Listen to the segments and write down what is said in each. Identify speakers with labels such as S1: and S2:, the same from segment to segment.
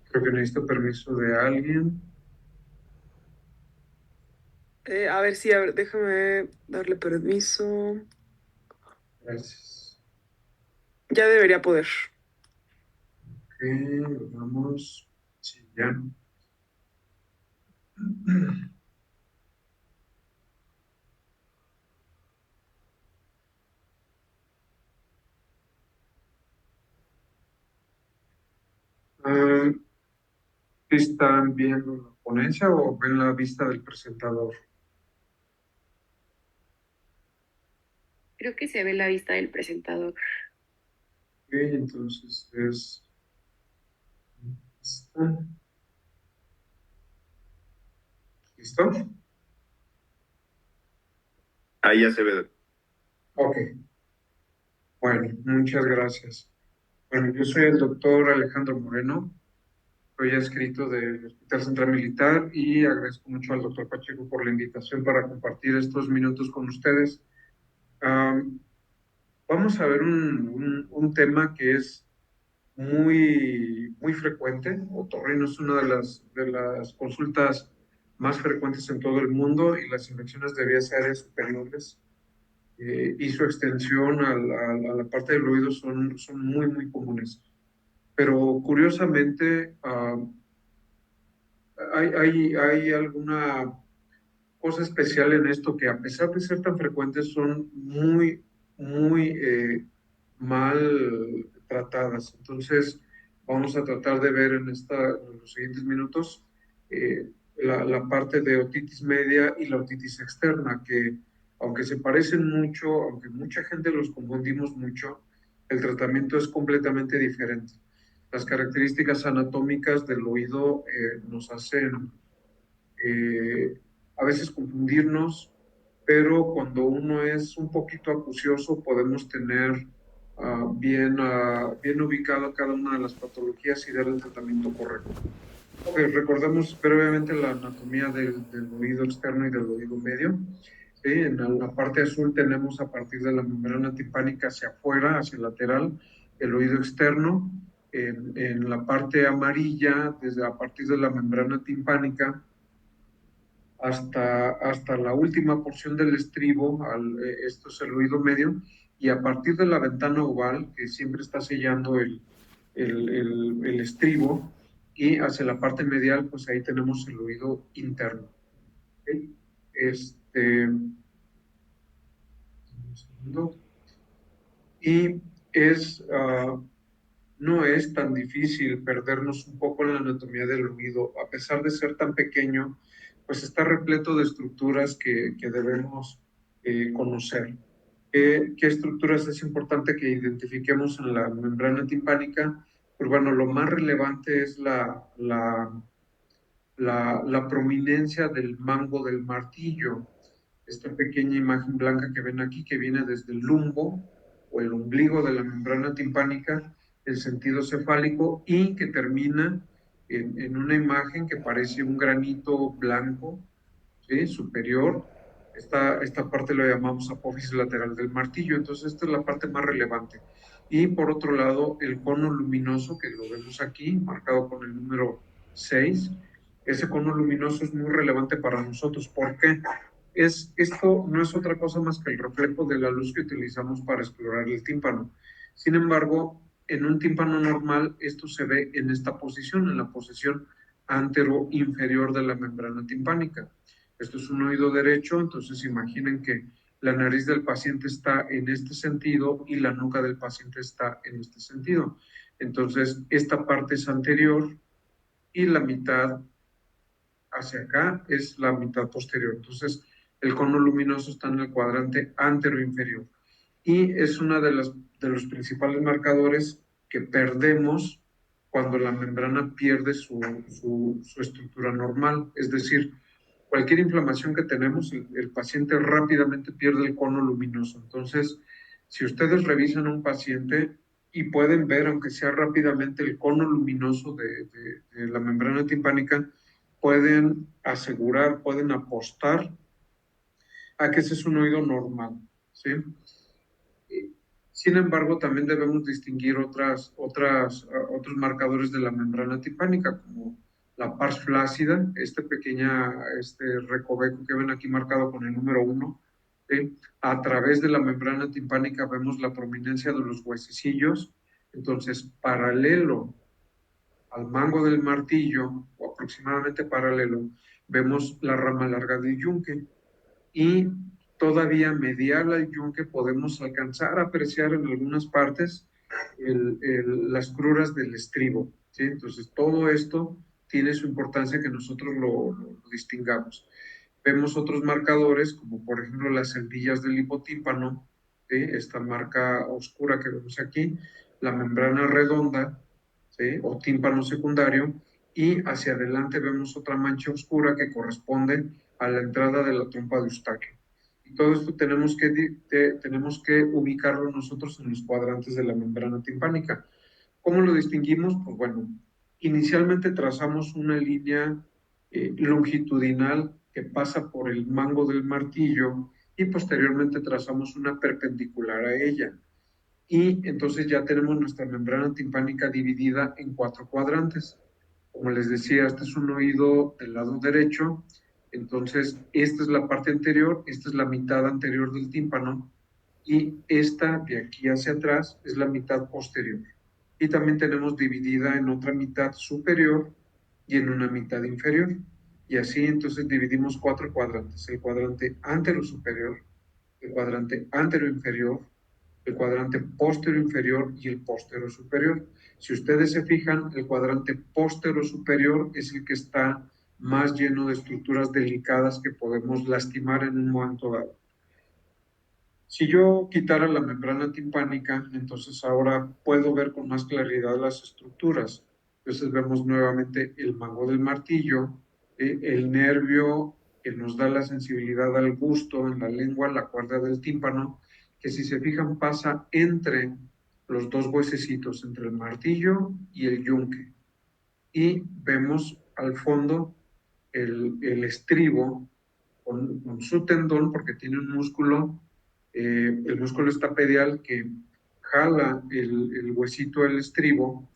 S1: Creo que necesito permiso de alguien.
S2: A ver, sí, a ver, déjame darle permiso.
S1: Gracias.
S2: Ya debería poder.
S1: Ok, vamos. Sí, ya. Ah, ¿están viendo la ponencia o ven la vista del presentador?
S2: Creo que se ve la vista del presentador.
S1: Ok, entonces es esta. ¿Listo?
S2: Ahí ya se ve.
S1: Ok, bueno, muchas gracias. Bueno, yo soy el doctor Alejandro Moreno, soy adscrito del Hospital Central Militar y agradezco mucho al doctor Pacheco por la invitación para compartir estos minutos con ustedes. Am, Vamos a ver un tema que es muy frecuente. Otorrino es una de las consultas más frecuentes en todo el mundo y las infecciones de vías aéreas superiores y su extensión a la parte del oído son muy comunes. Pero curiosamente, hay alguna cosa especial en esto que a pesar de ser tan frecuentes son muy mal tratadas. Entonces, vamos a tratar de ver en los siguientes minutos la parte de otitis media y la otitis externa, que aunque se parecen mucho, aunque mucha gente los confundimos mucho, el tratamiento es completamente diferente. Las características anatómicas del oído nos hacen a veces confundirnos, pero cuando uno es un poquito acucioso podemos tener bien ubicado cada una de las patologías y dar el tratamiento correcto. Ok, recordemos brevemente la anatomía del oído externo y del oído medio. Sí, en la parte azul tenemos a partir de la membrana timpánica hacia afuera, hacia el lateral, el oído externo. En la parte amarilla, desde a partir de la membrana timpánica, hasta la última porción del estribo, esto es el oído medio, y a partir de la ventana oval, que siempre está sellando el estribo, y hacia la parte medial, pues ahí tenemos el oído interno. ¿Ok? Este, un segundo. Y es, no es tan difícil perdernos un poco en la anatomía del oído, a pesar de ser tan pequeño, pues está repleto de estructuras que debemos conocer. ¿Qué estructuras es importante que identifiquemos en la membrana timpánica? Pues bueno, lo más relevante es la prominencia del mango del martillo, esta pequeña imagen blanca que ven aquí, que viene desde el lumbo o el ombligo de la membrana timpánica, el sentido cefálico, y que termina en una imagen que parece un granito blanco, ¿sí? Superior. Esta parte lo llamamos apófisis lateral del martillo, entonces esta es la parte más relevante. Y por otro lado, el cono luminoso, que lo vemos aquí, marcado con el número 6. Ese cono luminoso es muy relevante para nosotros. ¿Por qué? Esto no es otra cosa más que el reflejo de la luz que utilizamos para explorar el tímpano. Sin embargo, en un tímpano normal, esto se ve en esta posición, en la posición antero-inferior de la membrana timpánica. Esto es un oído derecho, entonces imaginen que la nariz del paciente está en este sentido y la nuca del paciente está en este sentido. Entonces, esta parte es anterior y la mitad hacia acá es la mitad posterior. Entonces, el cono luminoso está en el cuadrante antero-inferior. Y es una de los principales marcadores que perdemos cuando la membrana pierde su estructura normal. Es decir, cualquier inflamación que tenemos, el paciente rápidamente pierde el cono luminoso. Entonces, si ustedes revisan a un paciente y pueden ver, aunque sea rápidamente, el cono luminoso de la membrana timpánica, pueden asegurar, pueden apostar a que ese es un oído normal, ¿sí? Sin embargo, también debemos distinguir otros marcadores de la membrana timpánica, como la pars flácida, este recoveco que ven aquí marcado con el número 1. ¿Sí? A través de la membrana timpánica vemos la prominencia de los huesecillos. Entonces, paralelo al mango del martillo, o aproximadamente paralelo, vemos la rama larga del yunque. Y todavía medial al yunque podemos alcanzar a apreciar en algunas partes las cruras del estribo, ¿sí? Entonces, todo esto tiene su importancia que nosotros lo distingamos. Vemos otros marcadores, como por ejemplo las celdillas del hipotímpano, ¿sí? Esta marca oscura que vemos aquí, la membrana redonda, ¿sí? O tímpano secundario, y hacia adelante vemos otra mancha oscura que corresponde a la entrada de la trompa de Eustaquio. Y todo esto tenemos que ubicarlo nosotros en los cuadrantes de la membrana timpánica. ¿Cómo lo distinguimos? Pues bueno, inicialmente trazamos una línea longitudinal que pasa por el mango del martillo y posteriormente trazamos una perpendicular a ella. Y entonces ya tenemos nuestra membrana timpánica dividida en 4 cuadrantes. Como les decía, este es un oído del lado derecho, entonces esta es la parte anterior, esta es la mitad anterior del tímpano y esta de aquí hacia atrás es la mitad posterior. Y también tenemos dividida en otra mitad superior y en una mitad inferior. Y así entonces dividimos 4 cuadrantes, el cuadrante antero superior, el cuadrante antero inferior, el cuadrante póstero inferior y el póstero superior. Si ustedes se fijan, el cuadrante póstero superior es el que está más lleno de estructuras delicadas que podemos lastimar en un momento dado. Si yo quitara la membrana timpánica, entonces ahora puedo ver con más claridad las estructuras. Entonces vemos nuevamente el mango del martillo, el nervio que nos da la sensibilidad al gusto en la lengua, la cuerda del tímpano, que si se fijan pasa entre los dos huesecitos, entre el martillo y el yunque. Y vemos al fondo el estribo con su tendón, porque tiene un músculo, el músculo estapedial que jala el huesito del estribo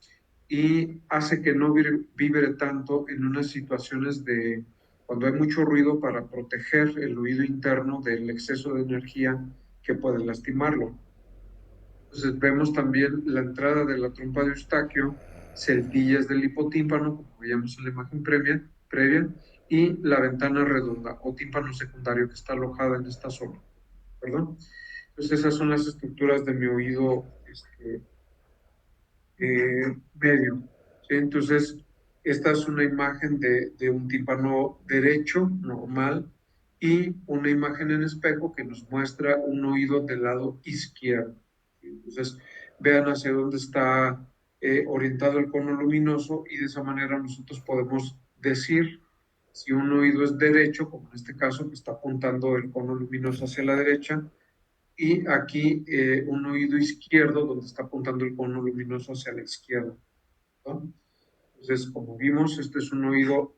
S1: y hace que no vibre tanto en unas situaciones de cuando hay mucho ruido para proteger el oído interno del exceso de energía que puede lastimarlo. Entonces vemos también la entrada de la trompa de Eustaquio, celdillas del hipotímpano, como veíamos en la imagen previa, y la ventana redonda o tímpano secundario que está alojada en esta zona, ¿perdón? Entonces esas son las estructuras de mi oído medio, ¿sí? Entonces esta es una imagen de un tímpano derecho, normal, y una imagen en espejo que nos muestra un oído del lado izquierdo. Entonces, vean hacia dónde está orientado el cono luminoso y de esa manera nosotros podemos decir si un oído es derecho, como en este caso que está apuntando el cono luminoso hacia la derecha, y aquí un oído izquierdo donde está apuntando el cono luminoso hacia la izquierda, ¿no? Entonces, como vimos, este es un oído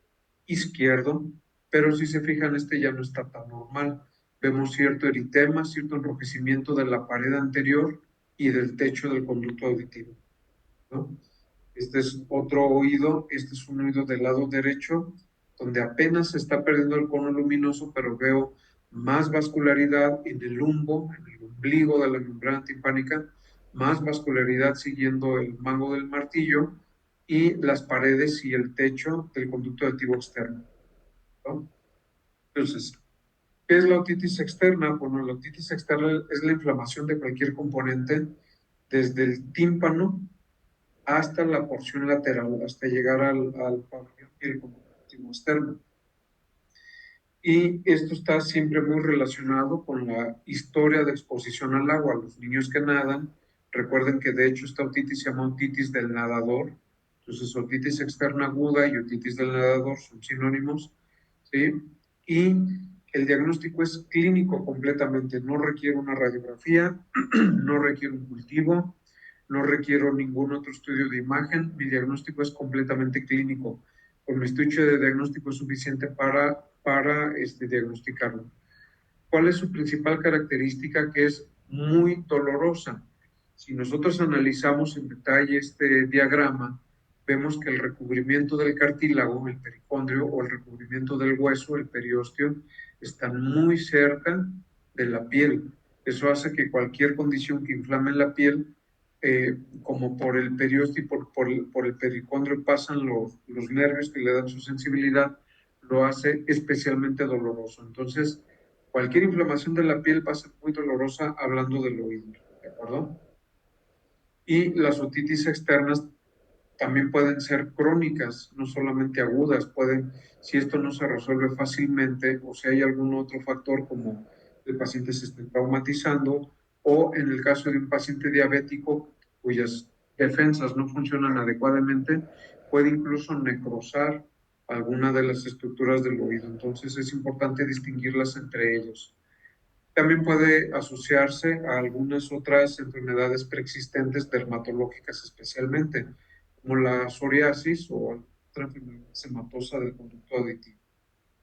S1: izquierdo, pero si se fijan, este ya no está tan normal. Vemos cierto eritema, cierto enrojecimiento de la pared anterior y del techo del conducto auditivo, ¿no? Este es otro oído, este es un oído del lado derecho, donde apenas se está perdiendo el cono luminoso, pero veo más vascularidad en el lumbo, en el ombligo de la membrana timpánica, más vascularidad siguiendo el mango del martillo y las paredes y el techo del conducto auditivo externo, ¿no? Entonces, ¿qué es la otitis externa? Bueno, la otitis externa es la inflamación de cualquier componente desde el tímpano hasta la porción lateral, hasta llegar al pabellón y el conducto externo. Y esto está siempre muy relacionado con la historia de exposición al agua. Los niños que nadan, recuerden que de hecho esta otitis se llama otitis del nadador. Entonces, otitis externa aguda y otitis del nadador son sinónimos, ¿sí? Y el diagnóstico es clínico completamente, no requiere una radiografía, no requiere un cultivo, no requiero ningún otro estudio de imagen, mi diagnóstico es completamente clínico. Con mi estudio de diagnóstico es suficiente para diagnosticarlo. ¿Cuál es su principal característica? Que es muy dolorosa. Si nosotros analizamos en detalle este diagrama, vemos que el recubrimiento del cartílago, el pericondrio, o el recubrimiento del hueso, el periósteo, están muy cerca de la piel. Eso hace que cualquier condición que inflame la piel, como por el periósteo y por el pericondrio pasan los nervios que le dan su sensibilidad, lo hace especialmente doloroso. Entonces, cualquier inflamación de la piel va a ser muy dolorosa hablando del oído, ¿de acuerdo? Y las otitis externas también pueden ser crónicas, no solamente agudas, pueden, si esto no se resuelve fácilmente o si hay algún otro factor como el paciente se esté traumatizando o en el caso de un paciente diabético cuyas defensas no funcionan adecuadamente, puede incluso necrosar alguna de las estructuras del oído. Entonces es importante distinguirlas entre ellos. También puede asociarse a algunas otras enfermedades preexistentes dermatológicas especialmente, como la psoriasis o otra enfermedad sematosa del conducto auditivo.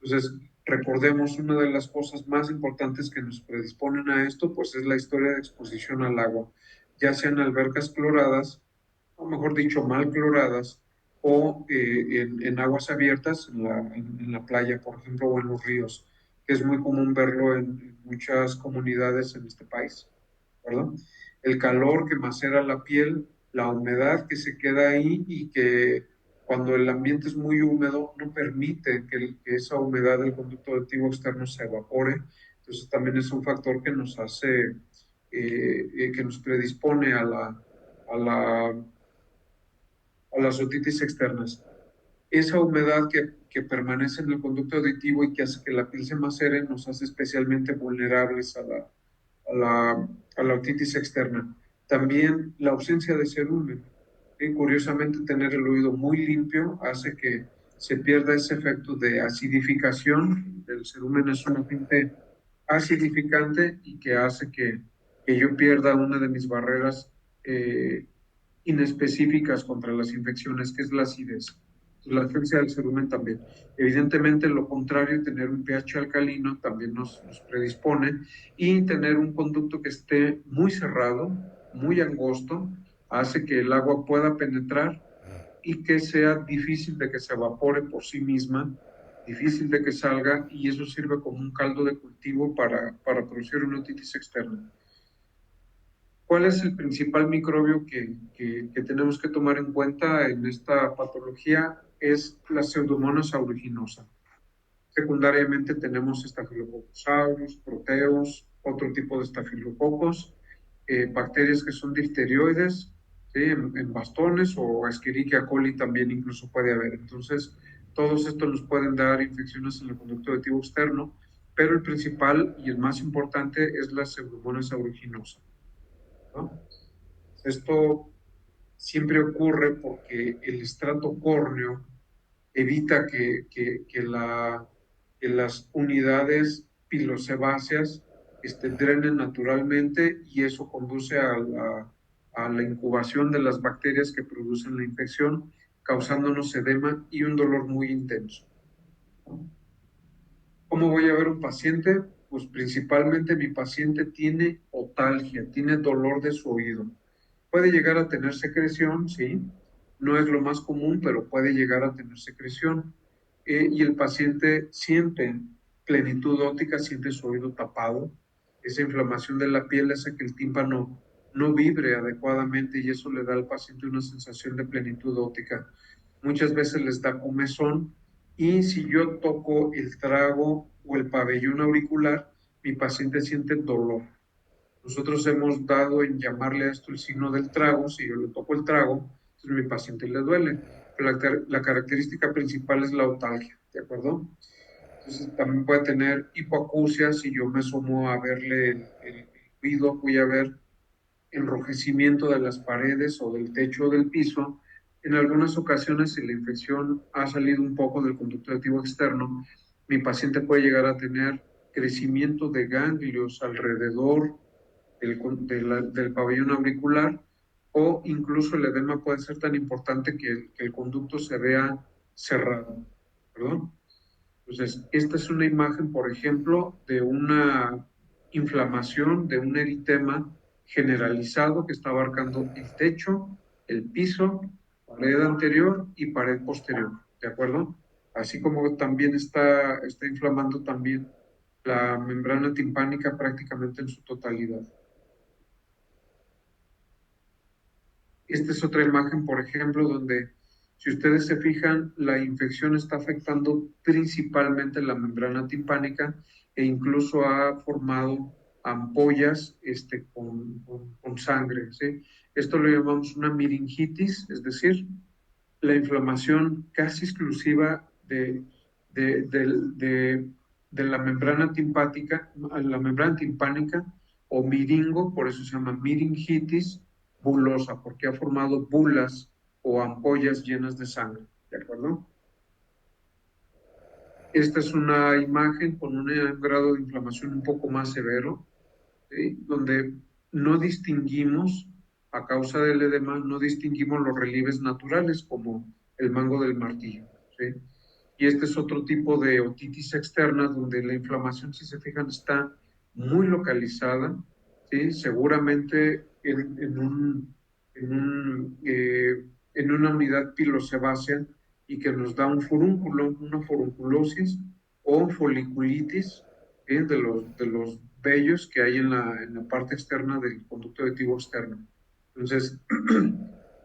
S1: Entonces, recordemos, una de las cosas más importantes que nos predisponen a esto, pues es la historia de exposición al agua, ya sean albercas cloradas, o mejor dicho, mal cloradas, o en aguas abiertas, en la playa, por ejemplo, o en los ríos, que es muy común verlo en muchas comunidades en este país, ¿verdad? El calor que macera la piel, la humedad que se queda ahí y que cuando el ambiente es muy húmedo no permite que esa humedad del conducto auditivo externo se evapore. Entonces también es un factor que nos hace, que nos predispone a la a las otitis externas. Esa humedad que permanece en el conducto auditivo y que hace que la piel se macere nos hace especialmente vulnerables a a la otitis externa. También la ausencia de cerumen. Y curiosamente, tener el oído muy limpio hace que se pierda ese efecto de acidificación. El cerumen es un agente acidificante y que hace que yo pierda una de mis barreras inespecíficas contra las infecciones, que es la acidez. La ausencia del cerumen también. Evidentemente, lo contrario, tener un pH alcalino también nos predispone y tener un conducto que esté muy cerrado, muy angosto, hace que el agua pueda penetrar y que sea difícil de que se evapore por sí misma, difícil de que salga y eso sirve como un caldo de cultivo para producir una otitis externa. ¿Cuál es el principal microbio que tenemos que tomar en cuenta en esta patología? Es la Pseudomonas aeruginosa. Secundariamente tenemos Staphylococcus aureus, proteus, otro tipo de estafilococos, bacterias que son difterioides, ¿sí? En bastones o Escherichia coli también incluso puede haber. Entonces, todos estos nos pueden dar infecciones en el conducto auditivo externo, pero el principal y el más importante es la Pseudomonas aeruginosa, ¿no? Esto siempre ocurre porque el estrato córneo evita que las unidades pilosebáceas drenen naturalmente y eso conduce a la incubación de las bacterias que producen la infección, causándonos edema y un dolor muy intenso. ¿Cómo voy a ver un paciente? Pues principalmente mi paciente tiene otalgia, tiene dolor de su oído. Puede llegar a tener secreción, sí, no es lo más común, pero puede llegar a tener secreción. Y el paciente siente plenitud óptica, siente su oído tapado. Esa inflamación de la piel hace que el tímpano no vibre adecuadamente y eso le da al paciente una sensación de plenitud óptica. Muchas veces les da comezón y si yo toco el trago o el pabellón auricular, mi paciente siente dolor. Nosotros hemos dado en llamarle a esto el signo del trago. Si yo le toco el trago, entonces mi paciente le duele. Pero la característica principal es la otalgia, ¿de acuerdo? Entonces también puede tener hipoacusia. Si yo me sumo a verle el oído, voy a ver enrojecimiento de las paredes o del techo o del piso. En algunas ocasiones, si la infección ha salido un poco del conducto auditivo externo, mi paciente puede llegar a tener crecimiento de ganglios alrededor del pabellón auricular o incluso el edema puede ser tan importante que el conducto se vea cerrado. ¿Perdón? Entonces, esta es una imagen, por ejemplo, de una inflamación, de un eritema generalizado que está abarcando el techo, el piso, pared anterior y pared posterior, ¿de acuerdo? Así como también está inflamando también la membrana timpánica prácticamente en su totalidad. Esta es otra imagen, por ejemplo, donde si ustedes se fijan, la infección está afectando principalmente la membrana timpánica e incluso ha formado ampollas con sangre, ¿sí? Esto lo llamamos una meningitis, es decir, la inflamación casi exclusiva de, de- de- de la membrana timpánica o miringo, por eso se llama meningitis bulosa, porque ha formado bulas o ampollas llenas de sangre, ¿de acuerdo? Esta es una imagen con un grado de inflamación un poco más severo, ¿sí? Donde no distinguimos, a causa del edema, no distinguimos los relieves naturales como el mango del martillo, ¿sí? Y este es otro tipo de otitis externa donde la inflamación, si se fijan, está muy localizada, ¿sí? Seguramente en una unidad pilosebácea y que nos da un furúnculo, una forunculosis o foliculitis, ¿sí? De los vellos que hay en la parte externa del conducto aditivo externo. Entonces,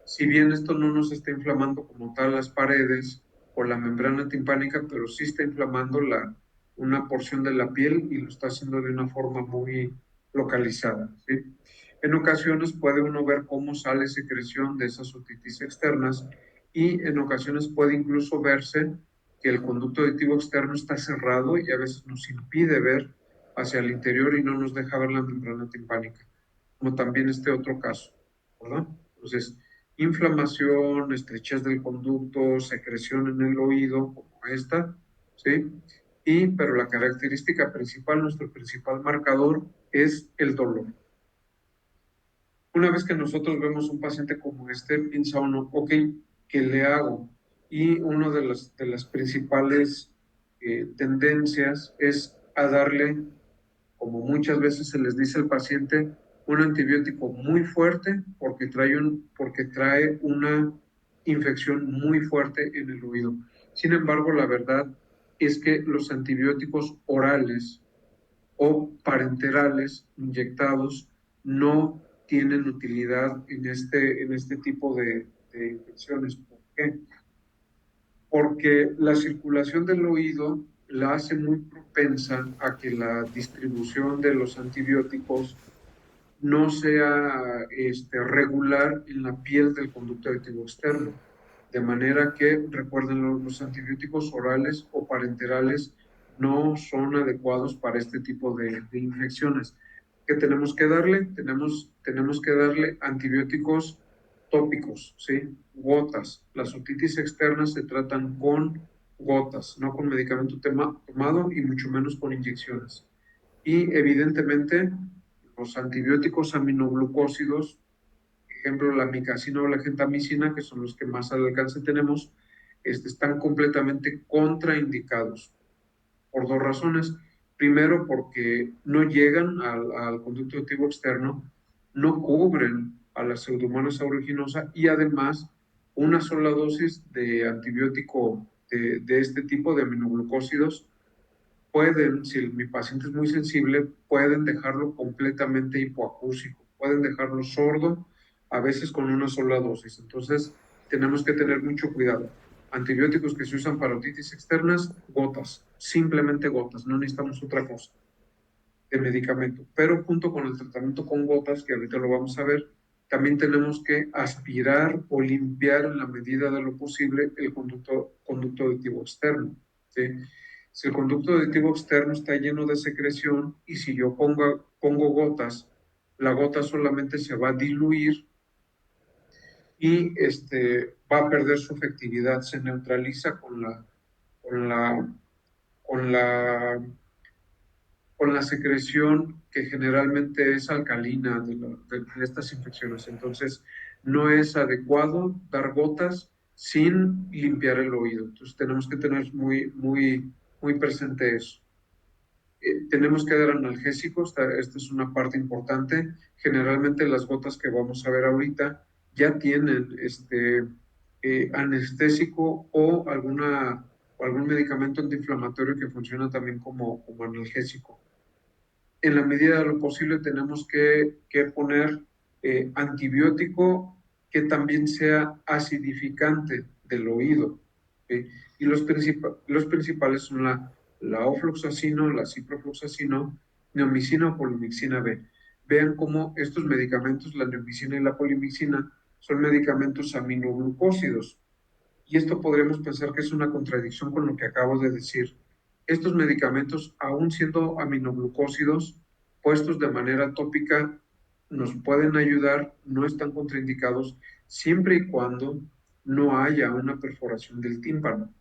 S1: si bien esto no nos está inflamando como tal las paredes o la membrana timpánica, pero sí está inflamando una porción de la piel y lo está haciendo de una forma muy localizada, ¿sí? En ocasiones puede uno ver cómo sale secreción de esas otitis externas y en ocasiones puede incluso verse que el conducto aditivo externo está cerrado y a veces nos impide ver hacia el interior y no nos deja ver la membrana timpánica, como también este otro caso, ¿verdad? Entonces, inflamación, estrechez del conducto, secreción en el oído, como esta, ¿sí? Pero la característica principal, nuestro principal marcador, es el dolor. Una vez que nosotros vemos un paciente como este, piensa uno, ok, ¿qué le hago? Y una de las principales tendencias es a darle, como muchas veces se les dice al paciente, un antibiótico muy fuerte porque trae una infección muy fuerte en el oído. Sin embargo, la verdad es que los antibióticos orales o parenterales inyectados no tienen utilidad en este tipo de infecciones. ¿Por qué? Porque la circulación del oído la hace muy propensa a que la distribución de los antibióticos no sea regular en la piel del conducto aditivo externo. De manera que, recuerden, los antibióticos orales o parenterales no son adecuados para este tipo de infecciones. ¿Qué tenemos que darle? Tenemos que darle antibióticos tópicos, ¿sí? Gotas. Las otitis externas se tratan con gotas, no con medicamento tomado y mucho menos con inyecciones. Y evidentemente los antibióticos aminoglucósidos, ejemplo la micacina o la gentamicina, que son los que más al alcance tenemos, están completamente contraindicados por dos razones. Primero, porque no llegan al conducto aditivo externo, no cubren a la pseudomonas aeruginosa y además una sola dosis de antibiótico de este tipo de aminoglucósidos pueden, si mi paciente es muy sensible, pueden dejarlo completamente hipoacúsico, pueden dejarlo sordo, a veces con una sola dosis. Entonces, tenemos que tener mucho cuidado. Antibióticos que se usan para otitis externas, gotas, simplemente gotas, no necesitamos otra cosa de medicamento. Pero junto con el tratamiento con gotas, que ahorita lo vamos a ver, también tenemos que aspirar o limpiar en la medida de lo posible el conducto auditivo externo, ¿sí? Si el conducto auditivo externo está lleno de secreción y si yo pongo gotas, la gota solamente se va a diluir y va a perder su efectividad, se neutraliza con la, con la con la secreción que generalmente es alcalina de estas infecciones. Entonces, no es adecuado dar gotas sin limpiar el oído. Entonces, tenemos que tener muy, muy, muy presente eso. tenemos que dar analgésicos, esta es una parte importante. Generalmente las gotas que vamos a ver ahorita ya tienen anestésico o algún medicamento antiinflamatorio que funciona también como analgésico. En la medida de lo posible tenemos que poner antibiótico que también sea acidificante del oído. ¿Sí? Y los principales son la ofloxacino, la ciprofloxacino, neomicina o polimixina B. Vean cómo estos medicamentos, la neomicina y la polimixina, son medicamentos aminoglucósidos. Y esto podríamos pensar que es una contradicción con lo que acabo de decir. Estos medicamentos, aun siendo aminoglucósidos, puestos de manera tópica, nos pueden ayudar, no están contraindicados, siempre y cuando no haya una perforación del tímpano.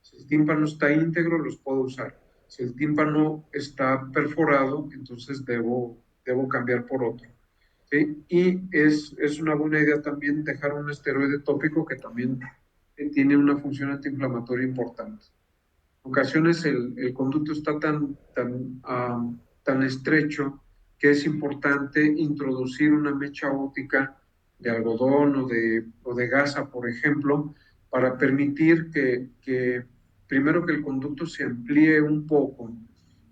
S1: Si el tímpano está íntegro, los puedo usar. Si el tímpano está perforado, entonces debo cambiar por otro. ¿Sí? Y es una buena idea también dejar un esteroide tópico que también tiene una función antiinflamatoria importante. En ocasiones el conducto está tan estrecho que es importante introducir una mecha óptica de algodón o de gasa, por ejemplo, para permitir primero que el conducto se amplíe un poco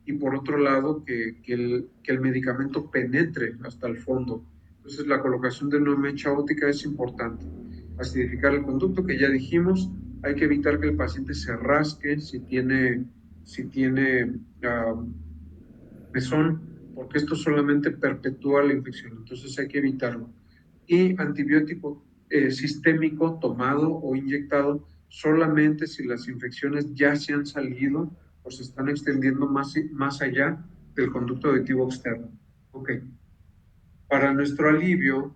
S1: y por otro lado que el medicamento penetre hasta el fondo. Entonces la colocación de una mecha óptica es importante. Acidificar el conducto, que ya dijimos, hay que evitar que el paciente se rasque si tiene mesón, porque esto solamente perpetúa la infección, entonces hay que evitarlo. Y antibiótico sistémico tomado o inyectado solamente si las infecciones ya se han salido o se están extendiendo más allá del conducto auditivo externo. Ok. Para nuestro alivio,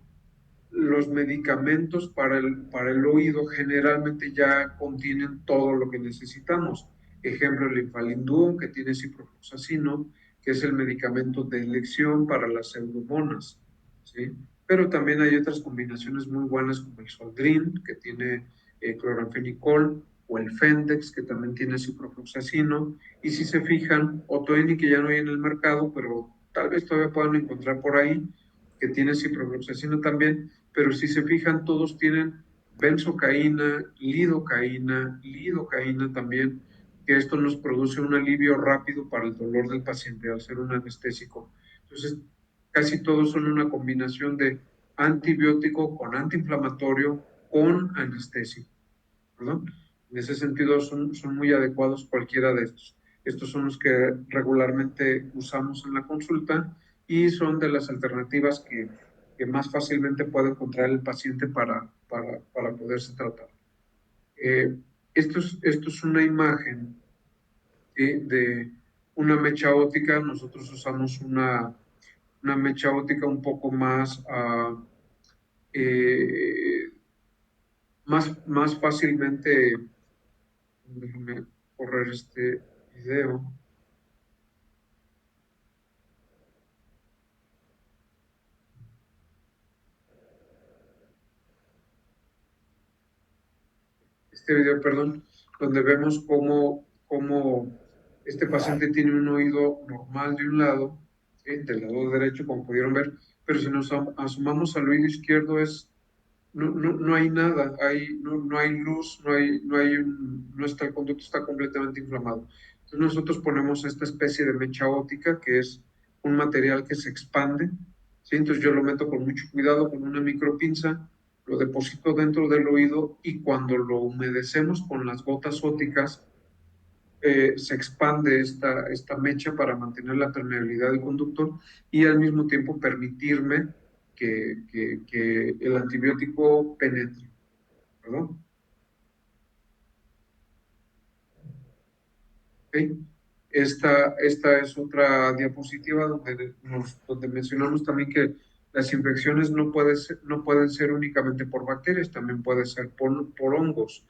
S1: los medicamentos para el oído generalmente ya contienen todo lo que necesitamos. Ejemplo, el Infalindú, que tiene ciprofloxacino, que es el medicamento de elección para las pseudomonas, ¿sí? Pero también hay otras combinaciones muy buenas como el Soldrin, que tiene cloranfenicol, o el Fendex, que también tiene ciprofloxacino. Y si se fijan, Otoeni, que ya no hay en el mercado, pero tal vez todavía puedan encontrar por ahí, que tiene ciprofloxacino también, pero si se fijan, todos tienen benzocaína, lidocaína también, que esto nos produce un alivio rápido para el dolor del paciente al ser un anestésico. Entonces, casi todos son una combinación de antibiótico con antiinflamatorio con anestésico, ¿verdad? En ese sentido son muy adecuados cualquiera de estos. Estos son los que regularmente usamos en la consulta y son de las alternativas que más fácilmente puede encontrar el paciente para poderse tratar. Esto es una imagen de una mecha óptica. Nosotros usamos una mecha óptica un poco eh, más fácilmente. Déjame correr este video. Este video, perdón, donde vemos cómo este paciente tiene un oído normal de un lado, ¿sí? Del lado derecho, como pudieron ver, pero si nos asomamos al oído izquierdo no hay nada, no hay luz, no está, el conducto está completamente inflamado. Entonces nosotros ponemos esta especie de mecha óptica, que es un material que se expande, ¿sí? Entonces yo lo meto con mucho cuidado con una micropinza, lo deposito dentro del oído y cuando lo humedecemos con las gotas ópticas, se expande esta mecha para mantener la permeabilidad del conducto y al mismo tiempo permitirme que el antibiótico penetre, ¿verdad? ¿Okay? Esta es otra diapositiva donde mencionamos también que las infecciones no pueden ser únicamente por bacterias, también puede ser por hongos.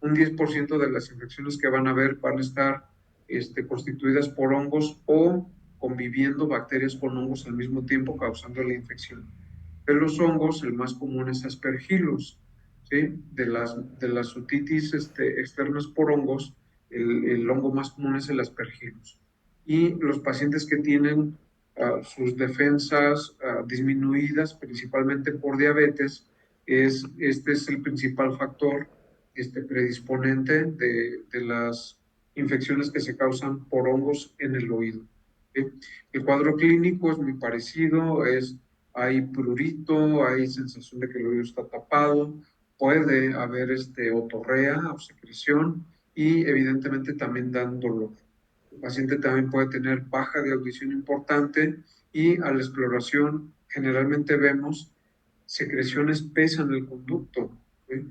S1: Un 10% de las infecciones que van a haber van a estar constituidas por hongos o conviviendo bacterias con hongos al mismo tiempo causando la infección. De los hongos, el más común es Aspergillus, ¿sí? De las otitis externas por hongos, el hongo más común es el Aspergillus. y los pacientes que tienen sus defensas disminuidas, principalmente por diabetes, este es el principal factor predisponente de las infecciones que se causan por hongos en el oído. ¿Sí? El cuadro clínico es muy parecido, hay prurito, hay sensación de que el oído está tapado, puede haber otorrea o secreción y evidentemente también dan dolor. El paciente también puede tener baja de audición importante y a la exploración generalmente vemos secreción espesa en el conducto, ¿sí?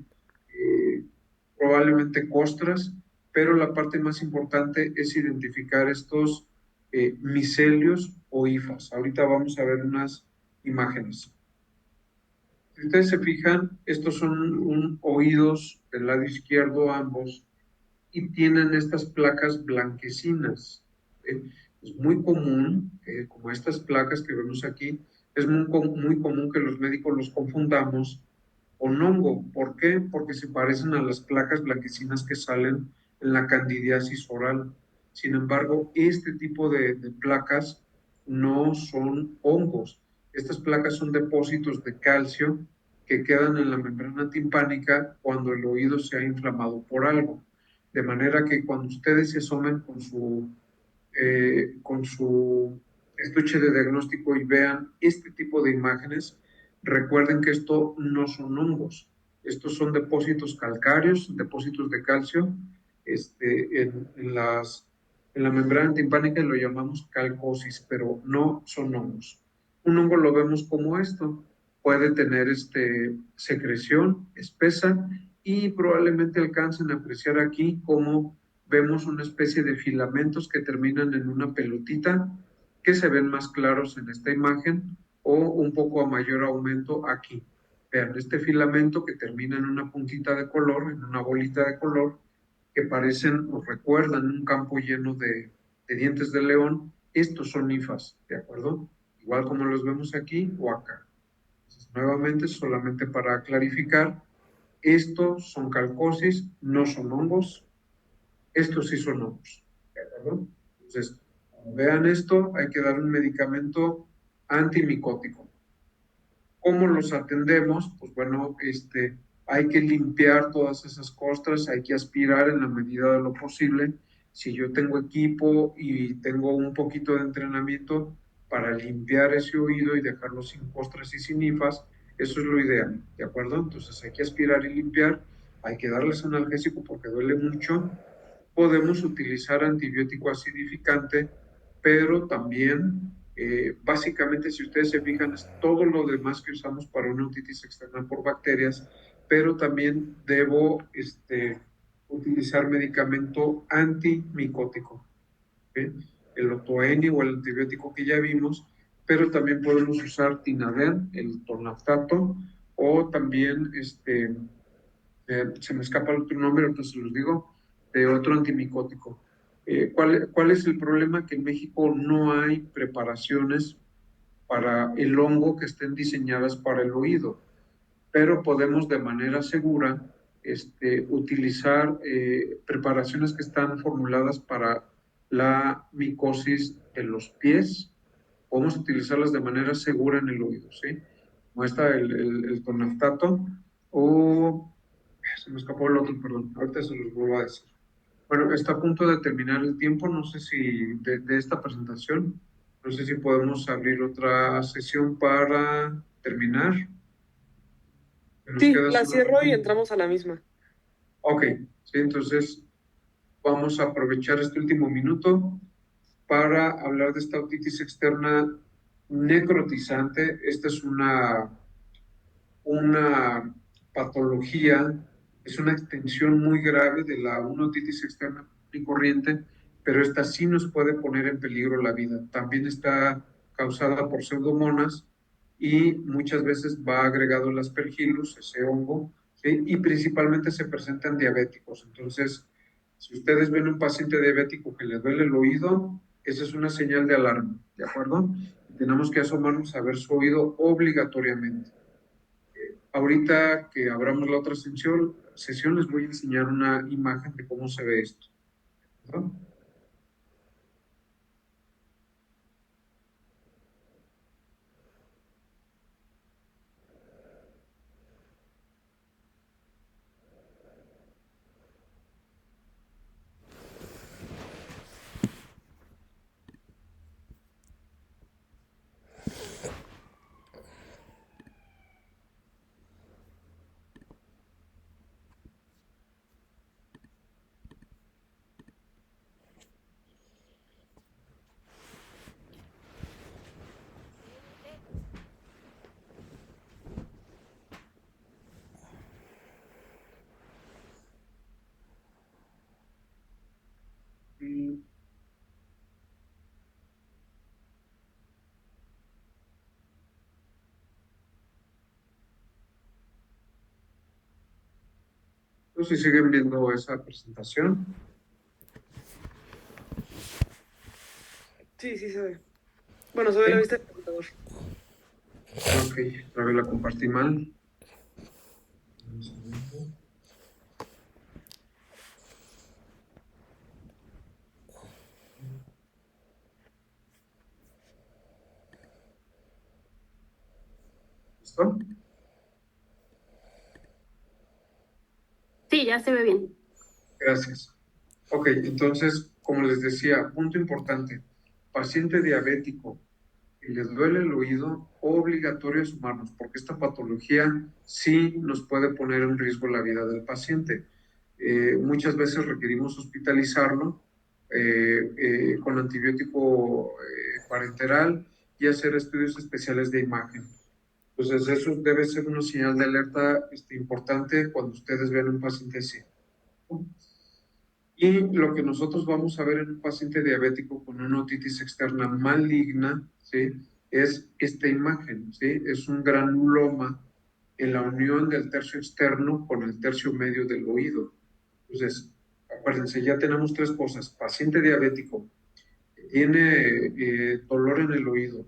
S1: Probablemente costras, pero la parte más importante es identificar estos micelios o hifas. Ahorita vamos a ver unas imágenes. Si ustedes se fijan, estos son oídos del lado izquierdo ambos y tienen estas placas blanquecinas. Es muy común, como estas placas que vemos aquí, es muy común que los médicos los confundamos con hongo. ¿Por qué? Porque se parecen a las placas blanquecinas que salen en la candidiasis oral. Sin embargo, este tipo de placas no son hongos. Estas placas son depósitos de calcio que quedan en la membrana timpánica cuando el oído se ha inflamado por algo. De manera que cuando ustedes se asomen con su estuche de diagnóstico y vean este tipo de imágenes, recuerden que esto no son hongos, estos son depósitos calcáreos, depósitos de calcio en la membrana timpánica lo llamamos calcosis, pero no son hongos. Un hongo lo vemos como esto, puede tener secreción espesa y probablemente alcancen a apreciar aquí como vemos una especie de filamentos que terminan en una pelotita que se ven más claros en esta imagen o un poco a mayor aumento aquí. Vean, este filamento que termina en una puntita de color, en una bolita de color, que parecen o recuerdan un campo lleno de dientes de león, estos son hifas, ¿de acuerdo? Igual como los vemos aquí o acá. Entonces, nuevamente, solamente para clarificar, estos son calcosis, no son hongos, estos sí son hongos, ¿de acuerdo? Entonces, cuando vean esto, hay que dar un medicamento antimicótico. ¿Cómo los atendemos? Pues bueno, hay que limpiar todas esas costras, hay que aspirar en la medida de lo posible. Si yo tengo equipo y tengo un poquito de entrenamiento para limpiar ese oído y dejarlo sin costras y sin hifas, eso es lo ideal, ¿de acuerdo? Entonces hay que aspirar y limpiar, hay que darles analgésico porque duele mucho. Podemos utilizar antibiótico acidificante, pero también básicamente, si ustedes se fijan, es todo lo demás que usamos para una otitis externa por bacterias, pero también debo utilizar medicamento antimicótico, ¿okay? El otoeni o el antibiótico que ya vimos, pero también podemos usar tinaden, el tornaftato, o también, se me escapa el otro nombre, entonces se los digo, de otro antimicótico. ¿Cuál es el problema? Que en México no hay preparaciones para el hongo que estén diseñadas para el oído, pero podemos de manera segura utilizar preparaciones que están formuladas para la micosis de los pies. Podemos utilizarlas de manera segura en el oído, ¿sí? Como está el tonaftato o se me escapó el otro, perdón, ahorita se los vuelvo a decir. Bueno, está a punto de terminar el tiempo, no sé si de esta presentación, no sé si podemos abrir otra sesión para terminar. Nos
S2: Sí,
S1: queda
S2: la cierro y
S1: solamente...
S2: entramos a la misma.
S1: Ok, sí, entonces vamos a aprovechar este último minuto para hablar de esta otitis externa necrotizante. Esta es una patología, es una extensión muy grave de la una otitis externa y corriente, pero esta sí nos puede poner en peligro la vida. También está causada por pseudomonas y muchas veces va agregado el aspergillus, ese hongo, ¿sí? Y principalmente se presenta en diabéticos. Entonces, si ustedes ven un paciente diabético que le duele el oído, esa es una señal de alarma, ¿de acuerdo? Tenemos que asomarnos a ver su oído obligatoriamente. Ahorita que abramos la otra sesión les voy a enseñar una imagen de cómo se ve esto, ¿no? Entonces, si siguen viendo esa presentación,
S2: Sí, sí se ve. Bueno, se ve la
S1: ¿sí?
S2: vista del computador.
S1: Ok, otra vez la compartí mal. Un segundo. ¿Listo?
S3: Sí, ya se ve bien.
S1: Gracias. Ok, entonces, como les decía, punto importante, paciente diabético y les duele el oído, obligatorio sumarnos, porque esta patología sí nos puede poner en riesgo la vida del paciente. Muchas veces requerimos hospitalizarlo con antibiótico parenteral y hacer estudios especiales de imagen. Entonces, eso debe ser una señal de alerta importante cuando ustedes vean un paciente así. Y lo que nosotros vamos a ver en un paciente diabético con una otitis externa maligna, ¿sí? Es esta imagen, ¿sí? Es un granuloma en la unión del tercio externo con el tercio medio del oído. Entonces, acuérdense, ya tenemos tres cosas. Paciente diabético que tiene dolor en el oído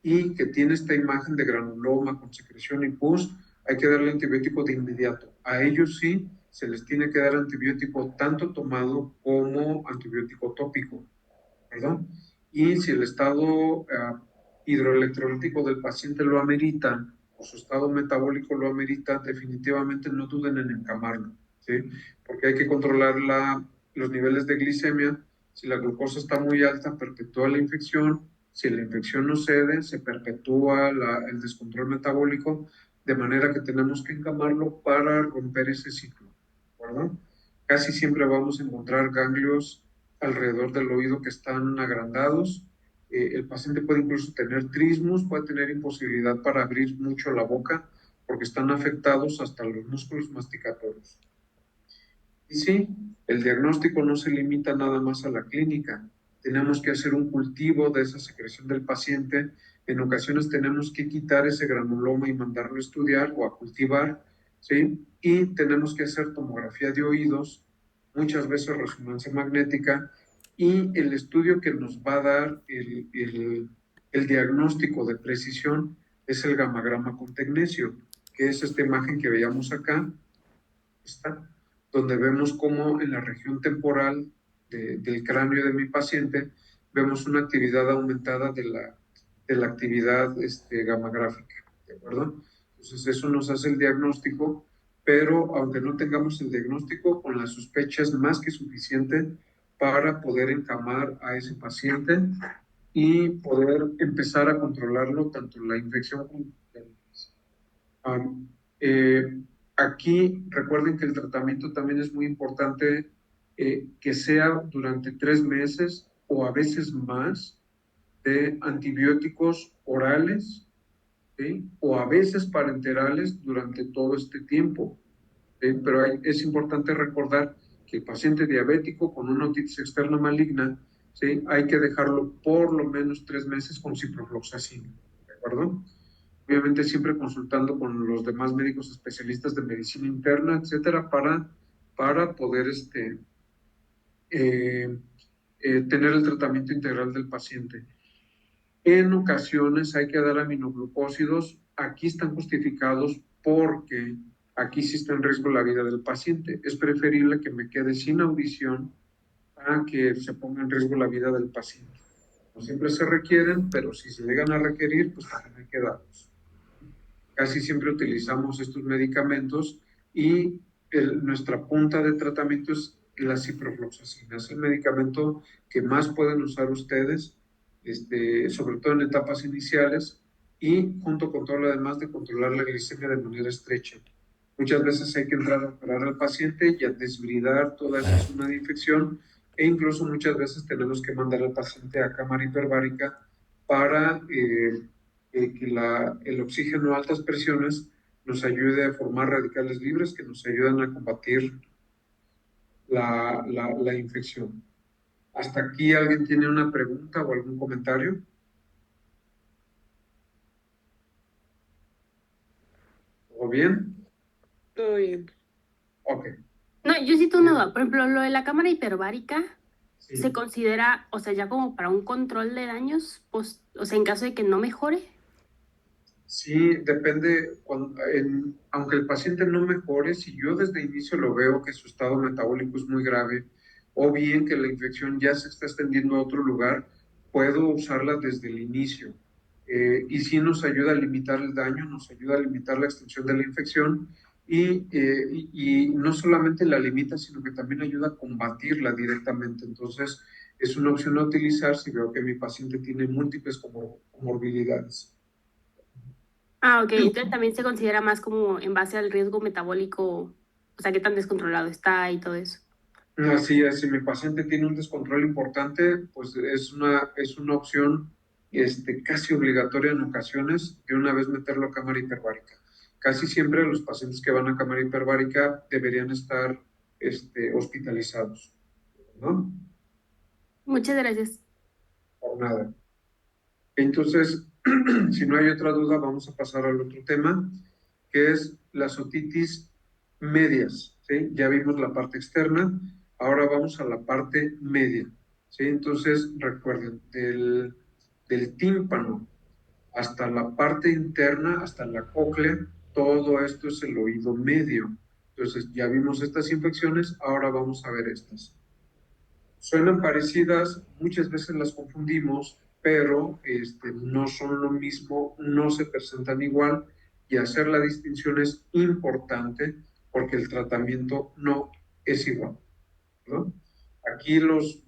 S1: y que tiene esta imagen de granuloma con secreción y pus, hay que darle antibiótico de inmediato. A ellos sí se les tiene que dar antibiótico tanto tomado como antibiótico tópico, ¿perdón? Y si el estado hidroelectrolítico del paciente lo amerita o su estado metabólico lo amerita, definitivamente no duden en encamarlo, ¿sí? Porque hay que controlar los niveles de glicemia. Si la glucosa está muy alta, perpetúa la infección. Si la infección no cede, se perpetúa el descontrol metabólico, de manera que tenemos que encamarlo para romper ese ciclo, ¿verdad? Casi siempre vamos a encontrar ganglios alrededor del oído que están agrandados. El paciente puede incluso tener trismus, puede tener imposibilidad para abrir mucho la boca porque están afectados hasta los músculos masticatorios. Y sí, el diagnóstico no se limita nada más a la clínica. Tenemos que hacer un cultivo de esa secreción del paciente. En ocasiones tenemos que quitar ese granuloma y mandarlo a estudiar o a cultivar, ¿sí? Y tenemos que hacer tomografía de oídos, muchas veces resonancia magnética, y el estudio que nos va a dar el diagnóstico de precisión es el gamagrama con tecnesio, que es esta imagen que veíamos acá, está, donde vemos cómo en la región temporal del cráneo de mi paciente vemos una actividad aumentada de la actividad gamagráfica, ¿de acuerdo? Entonces eso nos hace el diagnóstico, pero aunque no tengamos el diagnóstico, con la sospecha es más que suficiente para poder encamar a ese paciente y poder empezar a controlarlo, tanto la infección como la Um, eh, aquí recuerden que el tratamiento también es muy importante que sea durante 3 meses o a veces más de antibióticos orales, ¿sí? O a veces parenterales durante todo este tiempo. ¿Sí? Pero es importante recordar que el paciente diabético con una otitis externa maligna, ¿sí? Hay que dejarlo por lo menos 3 meses con ciprofloxacina, ¿de acuerdo? Obviamente siempre consultando con los demás médicos especialistas de medicina interna, etcétera, para poder eh, tener el tratamiento integral del paciente. En ocasiones hay que dar aminoglucósidos, aquí están justificados porque aquí sí está en riesgo la vida del paciente. Es preferible que me quede sin audición a que se ponga en riesgo la vida del paciente. No siempre se requieren, pero si se llegan a requerir, pues también hay que darlos. Casi siempre utilizamos estos medicamentos y nuestra punta de tratamiento es la ciprofloxacina. Es el medicamento que más pueden usar ustedes, sobre todo en etapas iniciales y junto con todo lo demás de controlar la glicemia de manera estrecha. Muchas veces hay que entrar a operar al paciente y a desbridar toda esa zona de infección e incluso muchas veces tenemos que mandar al paciente a cámara hiperbárica para que el oxígeno a altas presiones nos ayude a formar radicales libres que nos ayudan a combatir la infección. ¿Hasta aquí alguien tiene una pregunta o algún comentario? ¿Todo bien?
S2: Todo bien.
S1: Ok.
S3: No, yo sí tengo una duda. Por ejemplo, lo de la cámara hiperbárica se
S1: Sí.
S3: considera, o sea, ya como para un control de daños, pues, o sea, en caso de que no mejore.
S1: Sí, depende, aunque el paciente no mejore, si yo desde inicio lo veo que su estado metabólico es muy grave, o bien que la infección ya se está extendiendo a otro lugar, puedo usarla desde el inicio. Y sí nos ayuda a limitar el daño, nos ayuda a limitar la extensión de la infección y no solamente la limita, sino que también ayuda a combatirla directamente. Entonces, es una opción a utilizar si veo que mi paciente tiene múltiples comorbilidades.
S3: Ah, ok. Entonces también se considera más como en base al riesgo metabólico, o sea, qué tan descontrolado está y todo eso.
S1: Así es, si mi paciente tiene un descontrol importante, pues es una opción casi obligatoria en ocasiones de una vez meterlo a cámara hiperbárica. Casi siempre los pacientes que van a cámara hiperbárica deberían estar hospitalizados, ¿no?
S3: Muchas gracias.
S1: Por nada. Entonces, si no hay otra duda, vamos a pasar al otro tema, que es las otitis medias, ¿sí? Ya vimos la parte externa, ahora vamos a la parte media, ¿sí? Entonces, recuerden, del tímpano hasta la parte interna, hasta la cóclea, todo esto es el oído medio. Entonces, ya vimos estas infecciones, ahora vamos a ver estas. Suenan parecidas, muchas veces las confundimos, pero no son lo mismo, no se presentan igual y hacer la distinción es importante porque el tratamiento no es igual, ¿no? Aquí los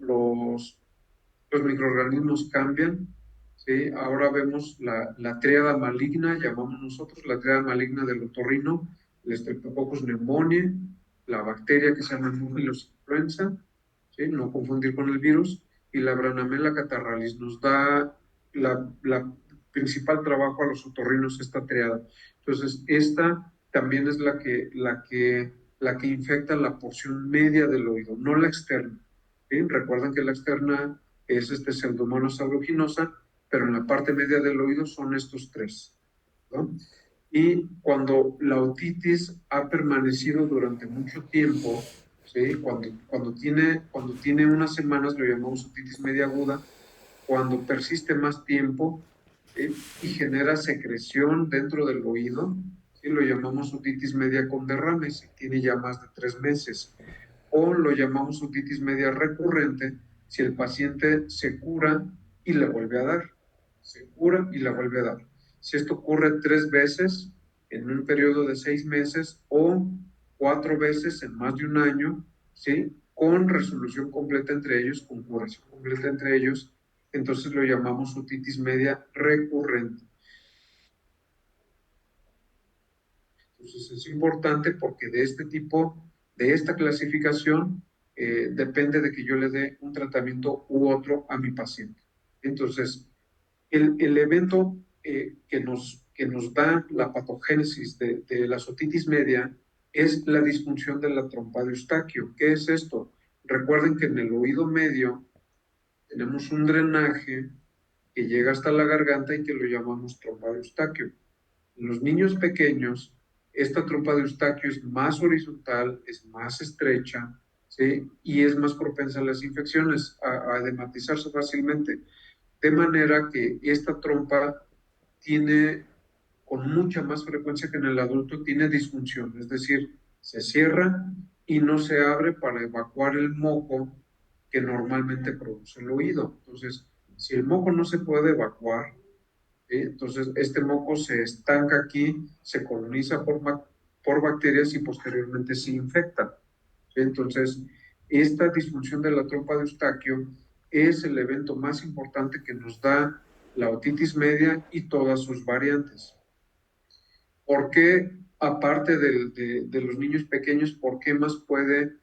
S1: microorganismos cambian, ¿sí? Ahora vemos la tríada maligna, llamamos nosotros la tríada maligna del otorrino, el Streptococcus pneumoniae, la bacteria que se llama Haemophilus influenza, ¿sí? No confundir con el virus, y la Branamela catarralis nos da la principal trabajo a los otorrinos esta triada. Entonces, esta también es la que infecta la porción media del oído, no la externa. ¿Sí? Recuerden que la externa es Pseudomonas aeruginosa, pero en la parte media del oído son estos tres, ¿no? Y cuando la otitis ha permanecido durante mucho tiempo, ¿sí? Cuando tiene unas semanas lo llamamos otitis media aguda, cuando persiste más tiempo, ¿sí? Y genera secreción dentro del oído, ¿sí? Lo llamamos otitis media con derrame, si tiene ya más de 3 meses, o lo llamamos otitis media recurrente si el paciente se cura y le vuelve a dar, se cura y la vuelve a dar. Si esto ocurre 3 veces en un periodo de 6 meses o 4 veces en más de un año, ¿sí? Con resolución completa entre ellos, con curación completa entre ellos, entonces lo llamamos otitis media recurrente. Entonces es importante porque de este tipo, de esta clasificación, depende de que yo le dé un tratamiento u otro a mi paciente. Entonces, el evento que nos da la patogénesis de la otitis media es la disfunción de la trompa de Eustaquio. ¿Qué es esto? Recuerden que en el oído medio tenemos un drenaje que llega hasta la garganta y que lo llamamos trompa de Eustaquio. En los niños pequeños, esta trompa de Eustaquio es más horizontal, es más estrecha, ¿sí? Y es más propensa a las infecciones, a edematizarse fácilmente. De manera que esta trompa tiene, con mucha más frecuencia que en el adulto, tiene disfunción, es decir, se cierra y no se abre para evacuar el moco que normalmente produce el oído. Entonces, si el moco no se puede evacuar, ¿sí? Entonces, este moco se estanca aquí, se coloniza por bacterias y posteriormente se infecta. ¿Sí? Entonces, esta disfunción de la trompa de Eustaquio es el evento más importante que nos da la otitis media y todas sus variantes. ¿Por qué, aparte de los niños pequeños, por qué más puede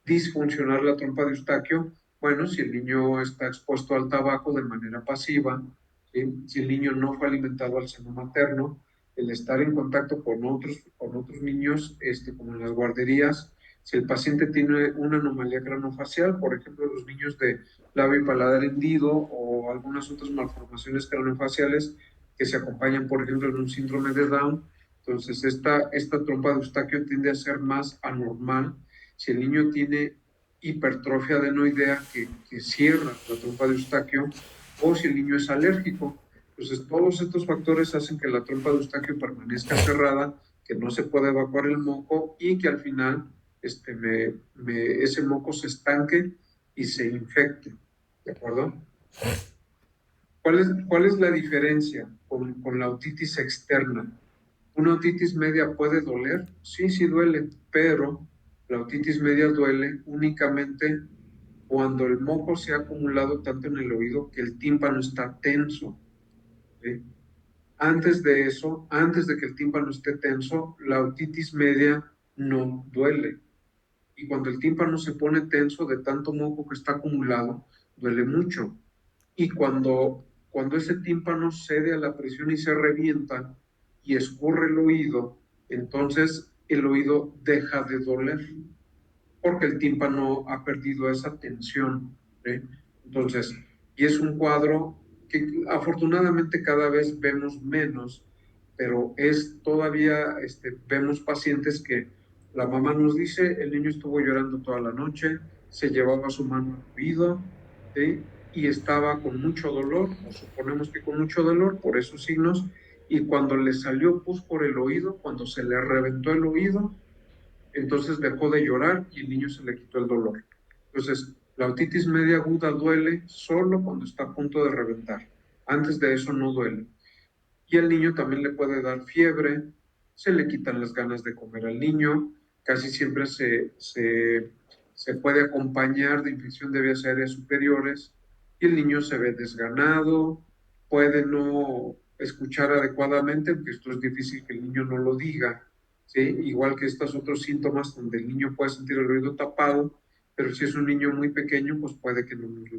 S1: disfuncionar la trompa de Eustaquio? Bueno, si el niño está expuesto al tabaco de manera pasiva, ¿sí? Si el niño no fue alimentado al seno materno, el estar en contacto con otros niños, como en las guarderías, si el paciente tiene una anomalía cranofacial, por ejemplo, los niños de labio y paladar hendido o algunas otras malformaciones cranofaciales que se acompañan, por ejemplo, en un síndrome de Down, entonces esta trompa de Eustaquio tiende a ser más anormal si el niño tiene hipertrofia adenoidea que cierra la trompa de Eustaquio, o si el niño es alérgico. Entonces, todos estos factores hacen que la trompa de Eustaquio permanezca cerrada, que no se pueda evacuar el moco y que al final ese moco se estanque y se infecte. ¿De acuerdo? ¿Cuál es la diferencia con la otitis externa? ¿Una otitis media puede doler? Sí, sí duele, pero la otitis media duele únicamente cuando el moco se ha acumulado tanto en el oído que el tímpano está tenso. ¿Sí? Antes de eso, antes de que el tímpano esté tenso, la otitis media no duele. Y cuando el tímpano se pone tenso de tanto moco que está acumulado, duele mucho. Y cuando ese tímpano cede a la presión y se revienta y escurre el oído, entonces el oído deja de doler porque el tímpano ha perdido esa tensión. ¿Sí? Entonces, y es un cuadro que afortunadamente cada vez vemos menos, pero es todavía, vemos pacientes que la mamá nos dice, el niño estuvo llorando toda la noche, se llevaba su mano al oído, ¿sí? Y estaba con mucho dolor, o suponemos que con mucho dolor por esos signos, y cuando le salió pus por el oído, cuando se le reventó el oído, entonces dejó de llorar y el niño se le quitó el dolor. Entonces, la otitis media aguda duele solo cuando está a punto de reventar. Antes de eso no duele. Y el niño también le puede dar fiebre, se le quitan las ganas de comer al niño, casi siempre se puede acompañar de infección de vías aéreas superiores y el niño se ve desganado, puede no escuchar adecuadamente, porque esto es difícil que el niño no lo diga, ¿sí? Igual que estos otros síntomas donde el niño puede sentir el oído tapado, pero si es un niño muy pequeño, pues puede que nos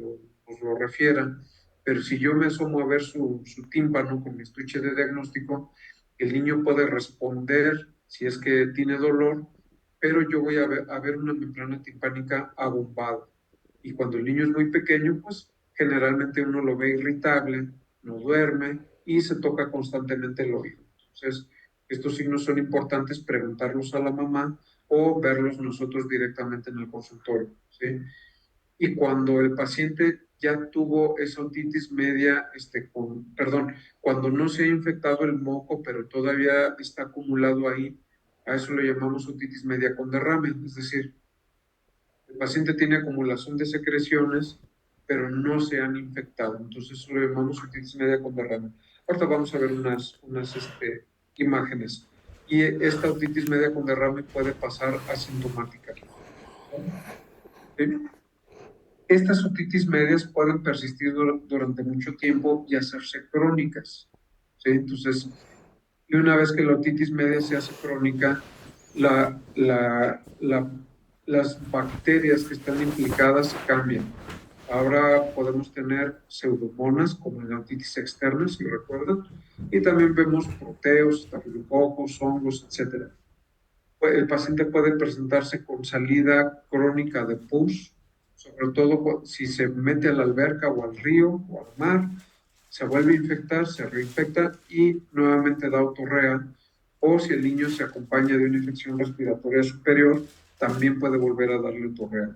S1: lo refiera. Pero si yo me asomo a ver su tímpano con mi estuche de diagnóstico, el niño puede responder si es que tiene dolor, pero yo voy a ver una membrana timpánica abombada. Y cuando el niño es muy pequeño, pues generalmente uno lo ve irritable, no duerme y se toca constantemente el oído. Entonces, estos signos son importantes preguntarlos a la mamá o verlos nosotros directamente en el consultorio, ¿sí? Y cuando el paciente ya tuvo esa otitis media, cuando no se ha infectado el moco, pero todavía está acumulado ahí, a eso le llamamos otitis media con derrame, es decir, el paciente tiene acumulación de secreciones, pero no se han infectado, entonces eso lo llamamos otitis media con derrame. Ahorita vamos a ver unas imágenes. Y esta otitis media con derrame puede pasar asintomática. ¿Sí? Estas otitis medias pueden persistir durante mucho tiempo y hacerse crónicas. ¿Sí? Entonces, y una vez que la otitis media se hace crónica, las bacterias que están implicadas cambian. Ahora podemos tener pseudomonas como en la otitis externa, si recuerdan, y también vemos proteos, estafilococos, hongos, etc. El paciente puede presentarse con salida crónica de pus, sobre todo si se mete a la alberca o al río o al mar, se vuelve a infectar, se reinfecta y nuevamente da otorrea, o si el niño se acompaña de una infección respiratoria superior, también puede volver a darle otorrea.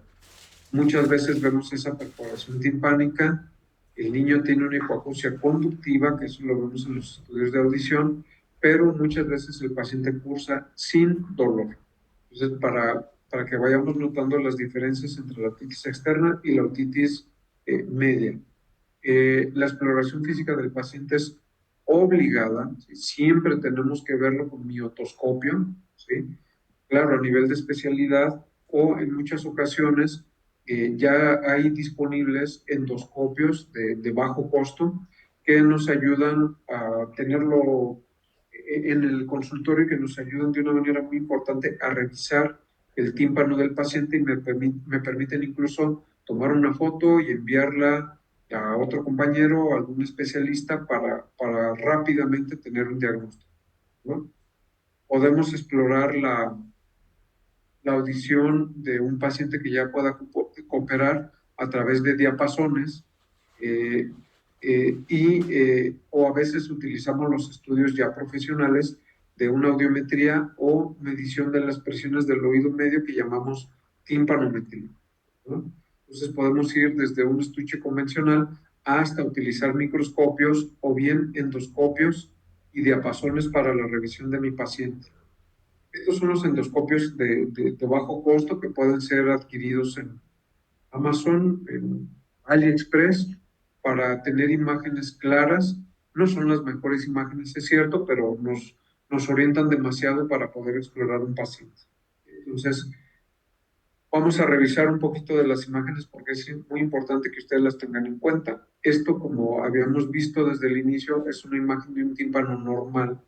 S1: Muchas veces vemos esa perforación timpánica, el niño tiene una hipoacusia conductiva, que eso lo vemos en los estudios de audición, pero muchas veces el paciente cursa sin dolor. Entonces, para que vayamos notando las diferencias entre la otitis externa y la otitis media. La exploración física del paciente es obligada, ¿sí? Siempre tenemos que verlo con miotoscopio, ¿sí? Claro, a nivel de especialidad o en muchas ocasiones ya hay disponibles endoscopios de bajo costo que nos ayudan a tenerlo en el consultorio y que nos ayudan de una manera muy importante a revisar el tímpano del paciente y me permiten incluso tomar una foto y enviarla a otro compañero o algún especialista para rápidamente tener un diagnóstico, ¿no? Podemos explorar la audición de un paciente que ya pueda cooperar a través de diapasones o a veces utilizamos los estudios ya profesionales de una audiometría o medición de las presiones del oído medio que llamamos tímpanometría, ¿no? Entonces podemos ir desde un estuche convencional hasta utilizar microscopios o bien endoscopios y diapasones para la revisión de mi paciente. Estos son los endoscopios de bajo costo que pueden ser adquiridos en Amazon, en AliExpress, para tener imágenes claras. No son las mejores imágenes, es cierto, pero nos orientan demasiado para poder explorar un paciente. Entonces, vamos a revisar un poquito de las imágenes porque es muy importante que ustedes las tengan en cuenta. Esto, como habíamos visto desde el inicio, es una imagen de un tímpano normal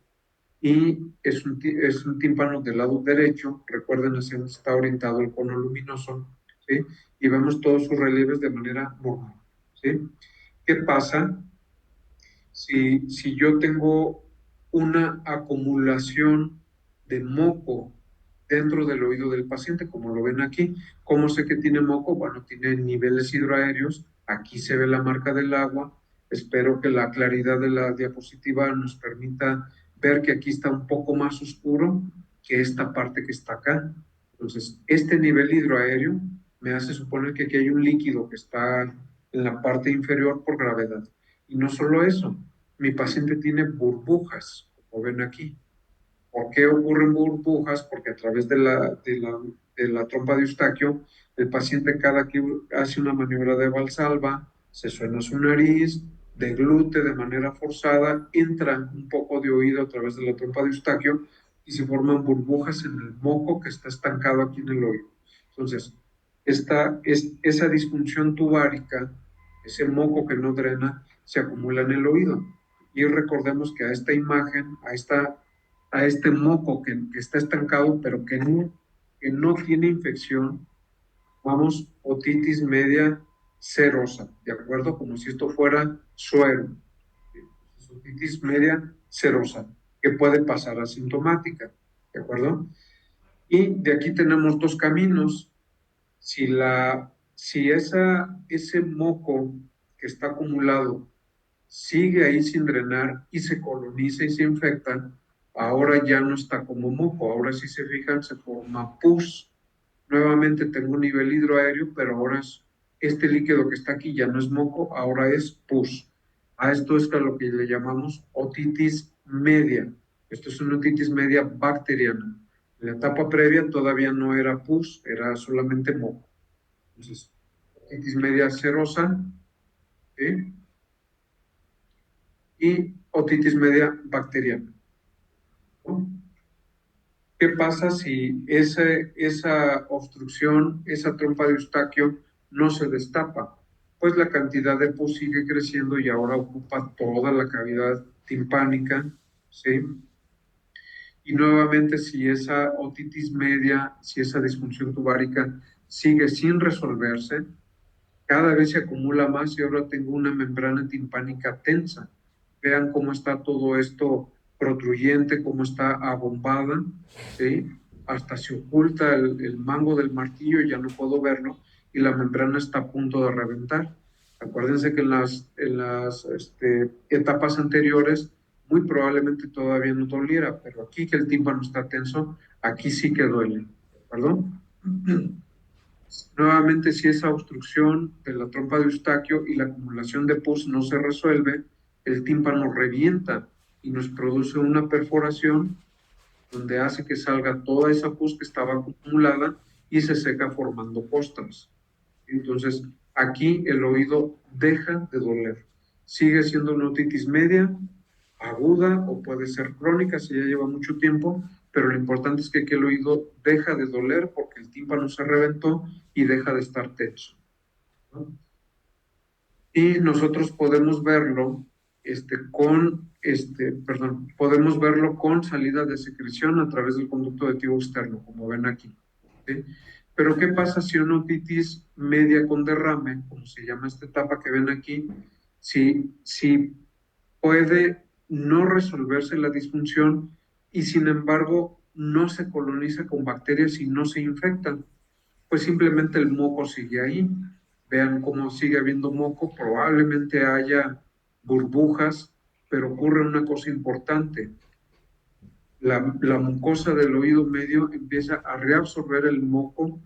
S1: y es un tímpano del lado derecho. Recuerden, hacia donde está orientado el cono luminoso, ¿sí? Y vemos todos sus relieves de manera normal, ¿sí? ¿Qué pasa si yo tengo una acumulación de moco dentro del oído del paciente, como lo ven aquí? ¿Cómo sé que tiene moco? Bueno, tiene niveles hidroaéreos, aquí se ve la marca del agua. Espero que la claridad de la diapositiva nos permita ver que aquí está un poco más oscuro que esta parte que está acá. Entonces, este nivel hidroaéreo me hace suponer que aquí hay un líquido que está en la parte inferior por gravedad. Y no solo eso, mi paciente tiene burbujas, como ven aquí. ¿Por qué ocurren burbujas? Porque a través de la trompa de Eustaquio, el paciente cada que hace una maniobra de Valsalva, se suena su nariz, deglute de manera forzada, entra un poco de oído a través de la trompa de Eustaquio y se forman burbujas en el moco que está estancado aquí en el oído. Entonces, esa disfunción tubárica, ese moco que no drena, se acumula en el oído. Y recordemos que a esta imagen, a este moco que está estancado, pero que no tiene infección, vamos, otitis media serosa, ¿de acuerdo? Como si esto fuera suero. Entonces, otitis media serosa, que puede pasar asintomática, ¿de acuerdo? Y de aquí tenemos dos caminos. Si ese moco que está acumulado sigue ahí sin drenar y se coloniza y se infecta, ahora ya no está como moco, ahora si se fijan se forma pus. Nuevamente tengo un nivel hidroaéreo, pero ahora este líquido que está aquí ya no es moco, ahora es pus. A esto es a lo que le llamamos otitis media. Esto es una otitis media bacteriana. En la etapa previa todavía no era pus, era solamente moco. Entonces, otitis media serosa, ¿sí? Y otitis media bacteriana, ¿no? ¿Qué pasa si esa obstrucción, esa trompa de Eustaquio no se destapa? Pues la cantidad de pus sigue creciendo y ahora ocupa toda la cavidad timpánica, ¿sí? Y nuevamente, si esa otitis media, si esa disfunción tubárica sigue sin resolverse, cada vez se acumula más y ahora tengo una membrana timpánica tensa. Vean cómo está todo esto protruyente, cómo está abombada, ¿sí? Hasta se oculta el mango del martillo y ya no puedo verlo y la membrana está a punto de reventar. Acuérdense que en las etapas anteriores muy probablemente todavía no doliera, pero aquí que el tímpano está tenso, aquí sí que duele, ¿de acuerdo? Nuevamente, si esa obstrucción de la trompa de Eustaquio y la acumulación de pus no se resuelve, el tímpano revienta y nos produce una perforación donde hace que salga toda esa pus que estaba acumulada y se seca formando costras. Entonces, aquí el oído deja de doler. Sigue siendo una otitis media, aguda o puede ser crónica si ya lleva mucho tiempo, pero lo importante es que aquí el oído deja de doler porque el tímpano se reventó y deja de estar tenso, ¿no? Y nosotros podemos verlo podemos verlo con salida de secreción a través del conducto auditivo externo, como ven aquí, ¿sí? Pero ¿qué pasa si una otitis media con derrame, como se llama esta etapa que ven aquí, si puede no resolverse la disfunción y sin embargo no se coloniza con bacterias y no se infectan? Pues simplemente el moco sigue ahí. Vean cómo sigue habiendo moco, probablemente haya burbujas, pero ocurre una cosa importante. La mucosa del oído medio empieza a reabsorber el moco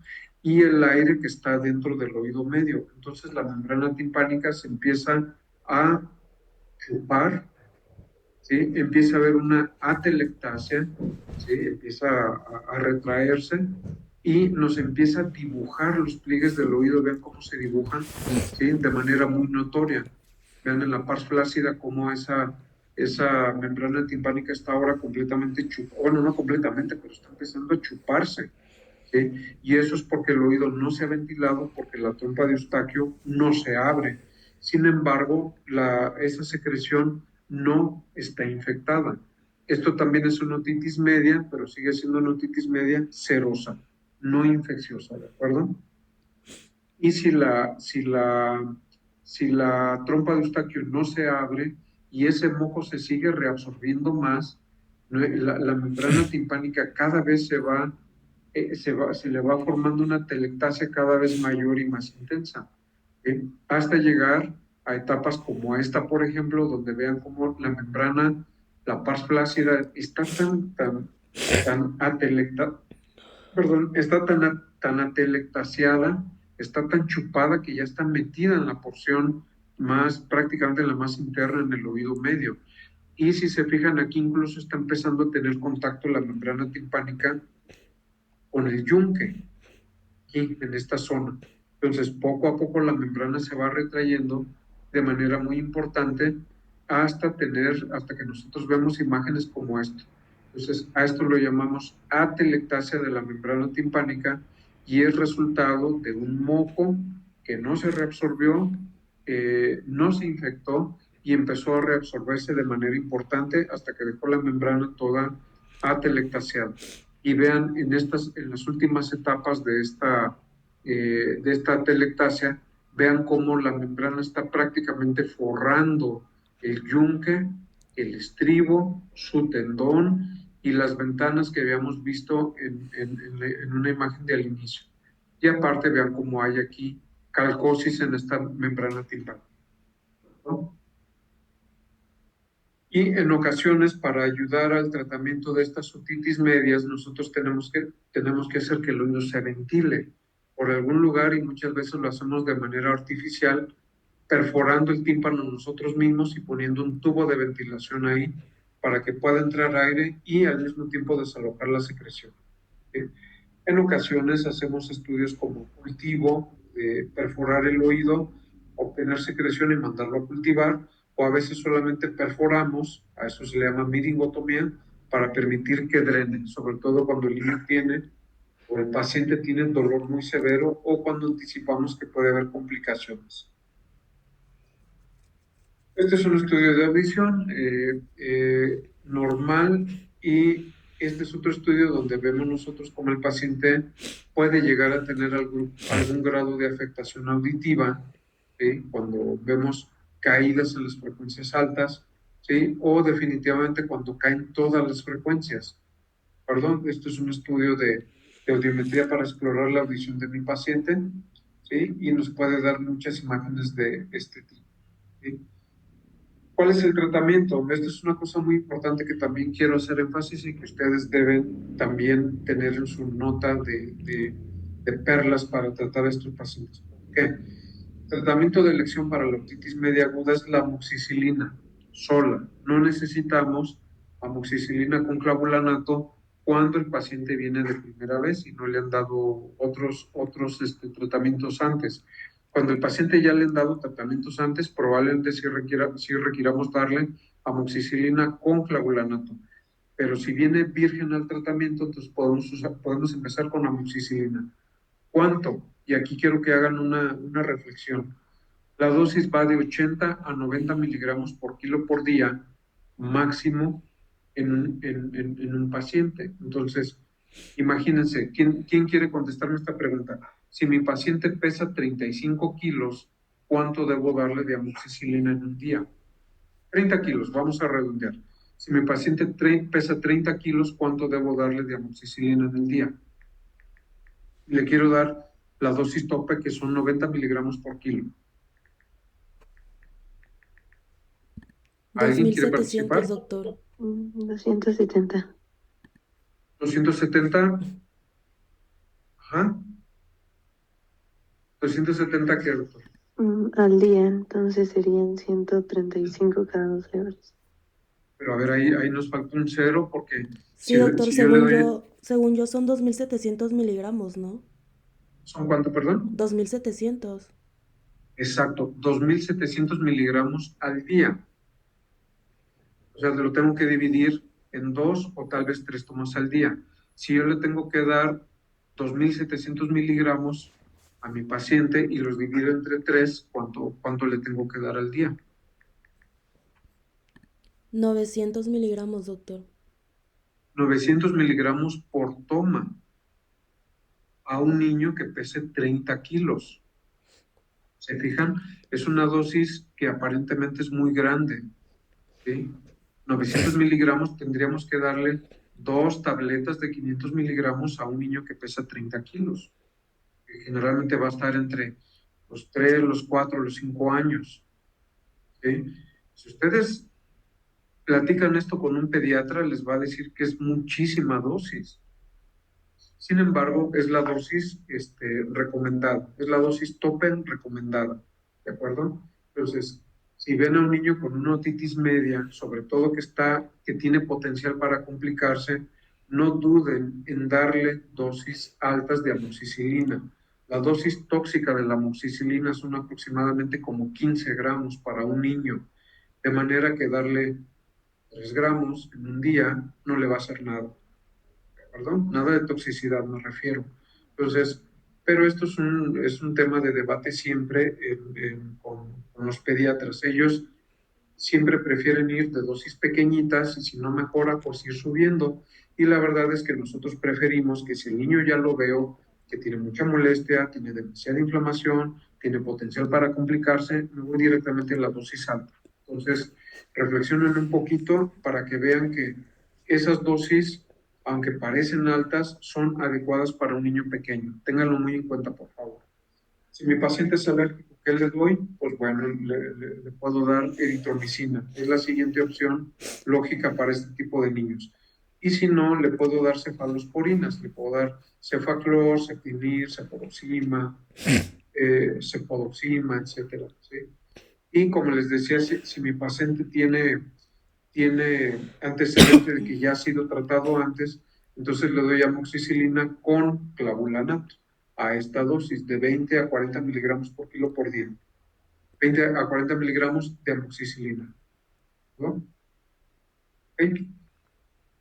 S1: y el aire que está dentro del oído medio. Entonces la membrana timpánica se empieza a chupar, ¿sí? Empieza a haber una atelectasia, ¿sí? Empieza a retraerse y nos empieza a dibujar los pliegues del oído. Vean cómo se dibujan, ¿sí? De manera muy notoria. Vean en la pars flácida cómo esa membrana timpánica está ahora completamente chupada, bueno, no completamente, pero está empezando a chuparse, ¿sí? Y eso es porque el oído no se ha ventilado, porque la trompa de Eustaquio no se abre. Sin embargo, esa secreción no está infectada. Esto también es una otitis media, pero sigue siendo una otitis media serosa, no infecciosa, ¿de acuerdo? Y si la trompa de Eustaquio no se abre y ese moco se sigue reabsorbiendo más, la membrana timpánica cada vez se le va formando una telectasia cada vez mayor y más intensa, hasta llegar a etapas como esta, por ejemplo, donde vean cómo la membrana, la pars flácida, está tan atelecta, perdón, está tan atelectasiada, está tan chupada que ya está metida en la porción más, prácticamente la más interna en el oído medio. Y si se fijan aquí, incluso está empezando a tener contacto la membrana timpánica con el yunque, aquí en esta zona. Entonces, poco a poco la membrana se va retrayendo de manera muy importante hasta que nosotros vemos imágenes como esto. Entonces, a esto lo llamamos atelectasia de la membrana timpánica y es resultado de un moco que no se reabsorbió, no se infectó y empezó a reabsorberse de manera importante hasta que dejó la membrana toda atelectasiada. Y vean en las últimas etapas de esta atelectasia, vean cómo la membrana está prácticamente forrando el yunque, el estribo, su tendón y las ventanas que habíamos visto en una imagen de al inicio. Y aparte vean cómo hay aquí calcosis en esta membrana timpánica, ¿no? Y en ocasiones, para ayudar al tratamiento de estas otitis medias, nosotros tenemos que hacer que el oído se ventile por algún lugar y muchas veces lo hacemos de manera artificial, perforando el tímpano nosotros mismos y poniendo un tubo de ventilación ahí para que pueda entrar aire y al mismo tiempo desalojar la secreción. En ocasiones hacemos estudios como cultivo, de perforar el oído, obtener secreción y mandarlo a cultivar, o a veces solamente perforamos, a eso se le llama miringotomía, para permitir que drene, sobre todo cuando el niño tiene o el paciente tiene dolor muy severo o cuando anticipamos que puede haber complicaciones. Este es un estudio de audición normal y este es otro estudio donde vemos nosotros cómo el paciente puede llegar a tener algún grado de afectación auditiva, ¿sí? Cuando vemos caídas en las frecuencias altas, ¿sí? O definitivamente cuando caen todas las frecuencias. Perdón, esto es un estudio de audiometría para explorar la audición de mi paciente, ¿sí? Y nos puede dar muchas imágenes de este tipo, ¿sí? ¿Cuál es el tratamiento? Esto es una cosa muy importante que también quiero hacer énfasis y que ustedes deben también tener en su nota de perlas para tratar a estos pacientes. ¿Por qué? El tratamiento de elección para la otitis media aguda es la amoxicilina sola. No necesitamos amoxicilina con clavulanato cuando el paciente viene de primera vez y no le han dado otros tratamientos antes. Cuando el paciente ya le han dado tratamientos antes, probablemente sí requiramos darle amoxicilina con clavulanato. Pero si viene virgen al tratamiento, entonces podemos empezar con amoxicilina. ¿Cuánto? Y aquí quiero que hagan una reflexión. La dosis va de 80 a 90 miligramos por kilo por día, máximo en un paciente. Entonces, imagínense, ¿quién quiere contestarme esta pregunta? Si mi paciente pesa 35 kilos, ¿cuánto debo darle de amoxicilina en un día? 30 kilos, vamos a redondear. Si mi paciente pesa 30 kilos, ¿cuánto debo darle de amoxicilina en el día? Le quiero dar la dosis tope, que son 90 miligramos por kilo. ¿Alguien quiere
S4: 2700,
S1: participar?
S4: doctor.
S2: 270.
S1: 270. Ajá. 270, ¿qué, doctor?
S2: Al día, entonces serían 135 cada 12 horas.
S1: Pero a ver, ahí nos falta un cero porque
S4: Sí, doctor,
S1: si yo le doy...
S4: según yo son 2700 miligramos, ¿no?
S1: ¿Son cuánto, perdón?
S4: 2700.
S1: Exacto, 2.700 miligramos al día. O sea, lo tengo que dividir en 2 o tal vez 3 tomas al día. Si yo le tengo que dar 2.700 miligramos a mi paciente y los divido entre 3, ¿cuánto le tengo que dar al día?
S4: 900 miligramos, doctor.
S1: 900 miligramos por toma a un niño que pese 30 kilos. ¿Se fijan? Es una dosis que aparentemente es muy grande, ¿sí? 900 miligramos tendríamos que darle 2 tabletas de 500 miligramos a un niño que pesa 30 kilos, que generalmente va a estar entre los 3, los 4, los 5 años, ¿sí? Si ustedes platican esto con un pediatra, les va a decir que es muchísima dosis. Sin embargo, es la dosis recomendada, es la dosis tope recomendada, ¿de acuerdo? Entonces, si ven a un niño con una otitis media, sobre todo que tiene potencial para complicarse, no duden en darle dosis altas de amoxicilina. La dosis tóxica de la amoxicilina son aproximadamente como 15 gramos para un niño, de manera que darle 3 gramos en un día no le va a hacer nada. Perdón, nada de toxicidad me refiero. Entonces, pero esto es un tema de debate siempre con los pediatras. Ellos siempre prefieren ir de dosis pequeñitas y si no mejora, pues ir subiendo. Y la verdad es que nosotros preferimos que si el niño ya lo veo, que tiene mucha molestia, tiene demasiada inflamación, tiene potencial para complicarse, me voy directamente a la dosis alta. Entonces, reflexionen un poquito para que vean que esas dosis, aunque parecen altas, son adecuadas para un niño pequeño. Ténganlo muy en cuenta, por favor. Si mi paciente es alérgico, ¿qué le doy? Pues bueno, le puedo dar eritromicina. Es la siguiente opción lógica para este tipo de niños. Y si no, le puedo dar cefalosporinas. Le puedo dar cefaclor, ceftinir, cepodoxima, etcétera, ¿sí? Y como les decía, si mi paciente tiene antecedente de que ya ha sido tratado antes, entonces le doy amoxicilina con clavulanato a esta dosis de 20 a 40 miligramos por kilo por día. 20 a 40 miligramos de amoxicilina, ¿no? ¿Okay?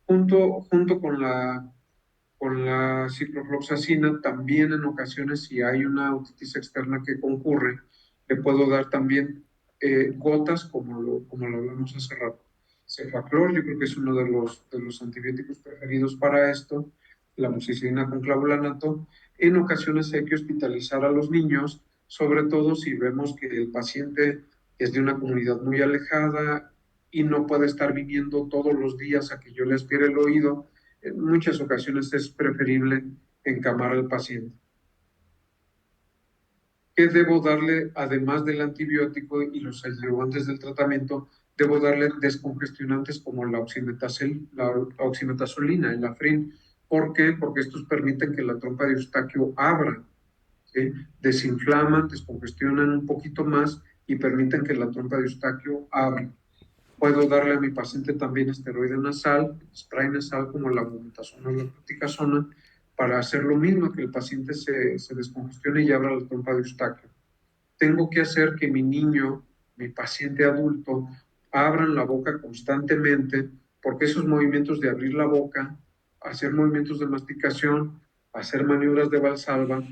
S1: Junto con la ciprofloxacina, también en ocasiones, si hay una otitis externa que concurre, le puedo dar también gotas, como lo hablamos hace rato. Cefaclor, yo creo que es uno de los antibióticos preferidos para esto, la amoxicilina con clavulanato. En ocasiones hay que hospitalizar a los niños, sobre todo si vemos que el paciente es de una comunidad muy alejada y no puede estar viniendo todos los días a que yo le aspire el oído. En muchas ocasiones es preferible encamar al paciente. ¿Qué debo darle además del antibiótico y los adyuvantes del tratamiento? Debo darle descongestionantes como la oximetazolina, el Afrin. ¿Por qué? Porque estos permiten que la trompa de Eustaquio abra, ¿sí? Desinflaman, descongestionan un poquito más y permiten que la trompa de Eustaquio abra. Puedo darle a mi paciente también esteroide nasal, spray nasal como la mometasona o la fluticasona, para hacer lo mismo, que el paciente se descongestione y abra la trompa de Eustaquio. Tengo que hacer que mi niño, mi paciente adulto, abran la boca constantemente, porque esos movimientos de abrir la boca, hacer movimientos de masticación, hacer maniobras de Valsalva,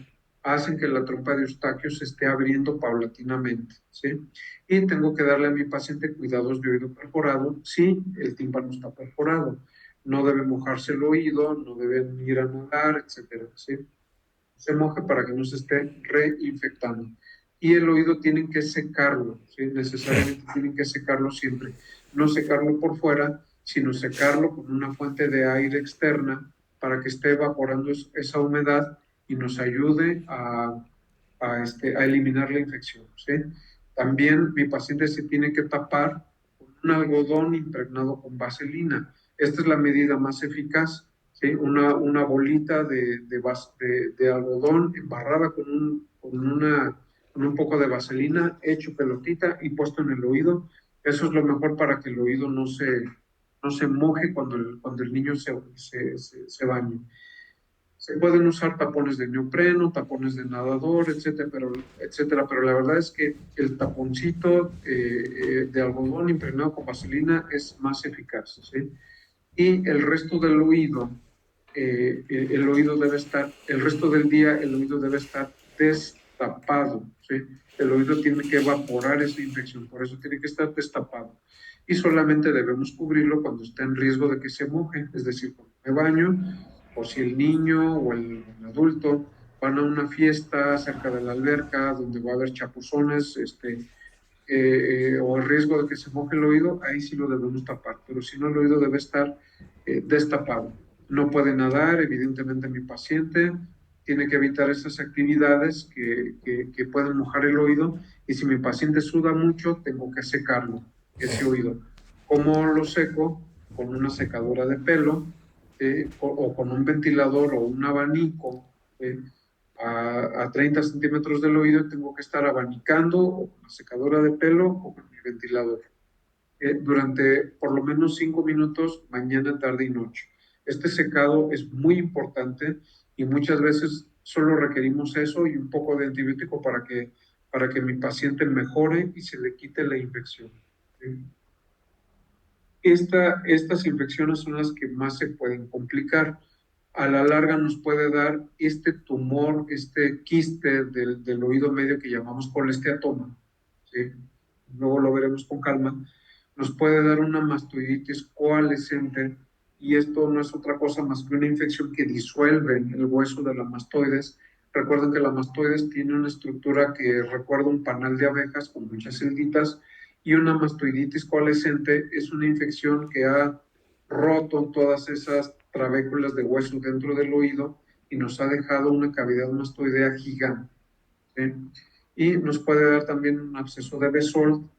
S1: hacen que la trompa de Eustaquio se esté abriendo paulatinamente, ¿sí? Y tengo que darle a mi paciente cuidados de oído perforado si el tímpano está perforado. No debe mojarse el oído, no deben ir a nadar, etcétera, ¿sí? Se moje para que no se esté reinfectando. Y el oído tienen que secarlo, ¿sí? Necesariamente tienen que secarlo siempre. No secarlo por fuera, sino secarlo con una fuente de aire externa para que esté evaporando esa humedad y nos ayude a eliminar la infección, ¿sí? También mi paciente se tiene que tapar con un algodón impregnado con vaselina. Esta es la medida más eficaz. ¿sí? Una bolita de algodón embarrada con un poco de vaselina, hecho pelotita y puesto en el oído. Eso es lo mejor para que el oído no se moje cuando el niño se bañe. Se pueden usar tapones de neopreno, tapones de nadador, etcétera, pero la verdad es que el taponcito de algodón impregnado con vaselina es más eficaz, ¿sí? Y el resto del oído, el resto del día el oído debe estar destapado, ¿sí? El oído tiene que evaporar esa infección, por eso tiene que estar destapado. Y solamente debemos cubrirlo cuando está en riesgo de que se moje, es decir, cuando me baño, o si el niño o el adulto van a una fiesta cerca de la alberca donde va a haber chapuzones, o el riesgo de que se moje el oído, ahí sí lo debemos tapar, pero si no, el oído debe estar destapado. No puede nadar, evidentemente mi paciente tiene que evitar esas actividades que pueden mojar el oído, y si mi paciente suda mucho, tengo que secarlo, ese oído. ¿Cómo lo seco? Con una secadora de pelo, o con un ventilador o un abanico, a 30 centímetros del oído, tengo que estar abanicando o con la secadora de pelo o con mi ventilador durante por lo menos 5 minutos, mañana, tarde y noche. Este secado es muy importante y muchas veces solo requerimos eso y un poco de antibiótico para que mi paciente mejore y se le quite la infección. ¿Sí? Estas infecciones son las que más se pueden complicar. A la larga nos puede dar este tumor, este quiste del oído medio que llamamos colesteatoma, ¿sí? Luego lo veremos con calma. Nos puede dar una mastoiditis coalescente, y esto no es otra cosa más que una infección que disuelve el hueso de la mastoides. Recuerden que la mastoides tiene una estructura que recuerda un panal de abejas con muchas celditas, y una mastoiditis coalescente es una infección que ha roto todas esas trabéculas de hueso dentro del oído y nos ha dejado una cavidad mastoidea gigante, ¿sí? Y nos puede dar también un absceso de Bezold,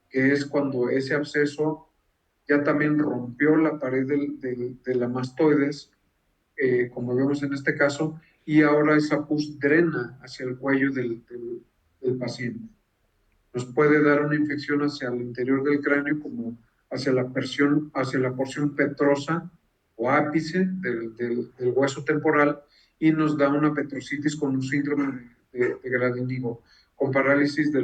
S1: que es cuando ese absceso ya también rompió la pared de la mastoides, como vemos en este caso, y ahora esa pus drena hacia el cuello del paciente. Nos puede dar una infección hacia el interior del cráneo, como hacia la porción petrosa o ápice del hueso temporal, y nos da una petrocitis con un síndrome de Gradinego, con parálisis de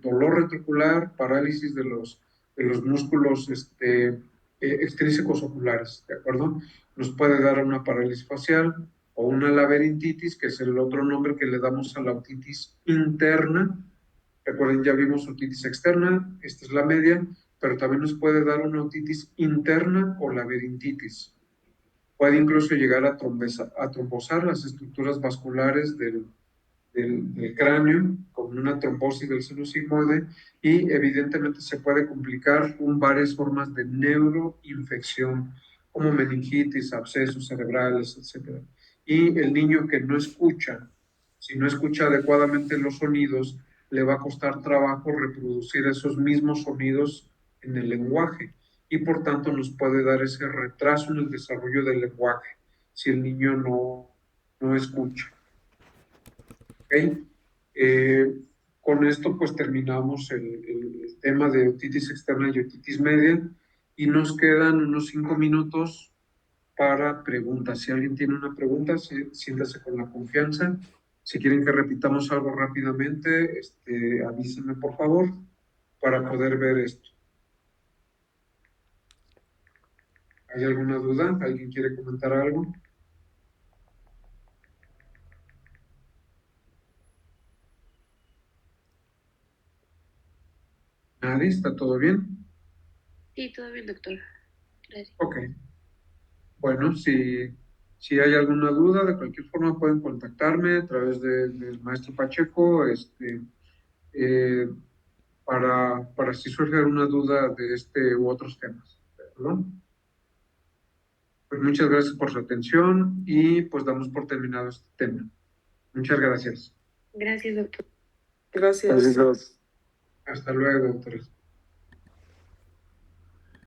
S1: dolor retrocular, parálisis de los músculos extrínsecos oculares, ¿de acuerdo? Nos puede dar una parálisis facial o una laberintitis, que es el otro nombre que le damos a la otitis interna. Recuerden, ya vimos otitis externa, esta es la media, pero también nos puede dar una otitis interna o laberintitis. Puede incluso llegar a trombosar las estructuras vasculares del cráneo, con una trombosis del seno sigmoide, y evidentemente se puede complicar con varias formas de neuroinfección, como meningitis, abscesos cerebrales, etc. Y el niño que no escucha, si no escucha adecuadamente los sonidos, le va a costar trabajo reproducir esos mismos sonidos en el lenguaje, y por tanto nos puede dar ese retraso en el desarrollo del lenguaje si el niño no escucha. ¿Okay? Con esto pues terminamos el tema de otitis externa y otitis media, y nos quedan unos 5 minutos para preguntas. Si alguien tiene una pregunta, siéntase con la confianza. Si quieren que repitamos algo rápidamente, avísenme por favor para poder ver esto. ¿Hay alguna duda? ¿Alguien quiere comentar algo? ¿Nadie? ¿Está todo bien?
S3: Sí, todo bien, doctor. Gracias.
S1: Ok. Bueno, si hay alguna duda, de cualquier forma pueden contactarme a través del maestro Pacheco, para si surge alguna duda de este u otros temas. ¿Perdón? Pues muchas gracias por su atención, y pues damos por terminado este tema. Muchas gracias.
S3: Gracias, doctor.
S2: Gracias.
S1: Hasta luego, doctores.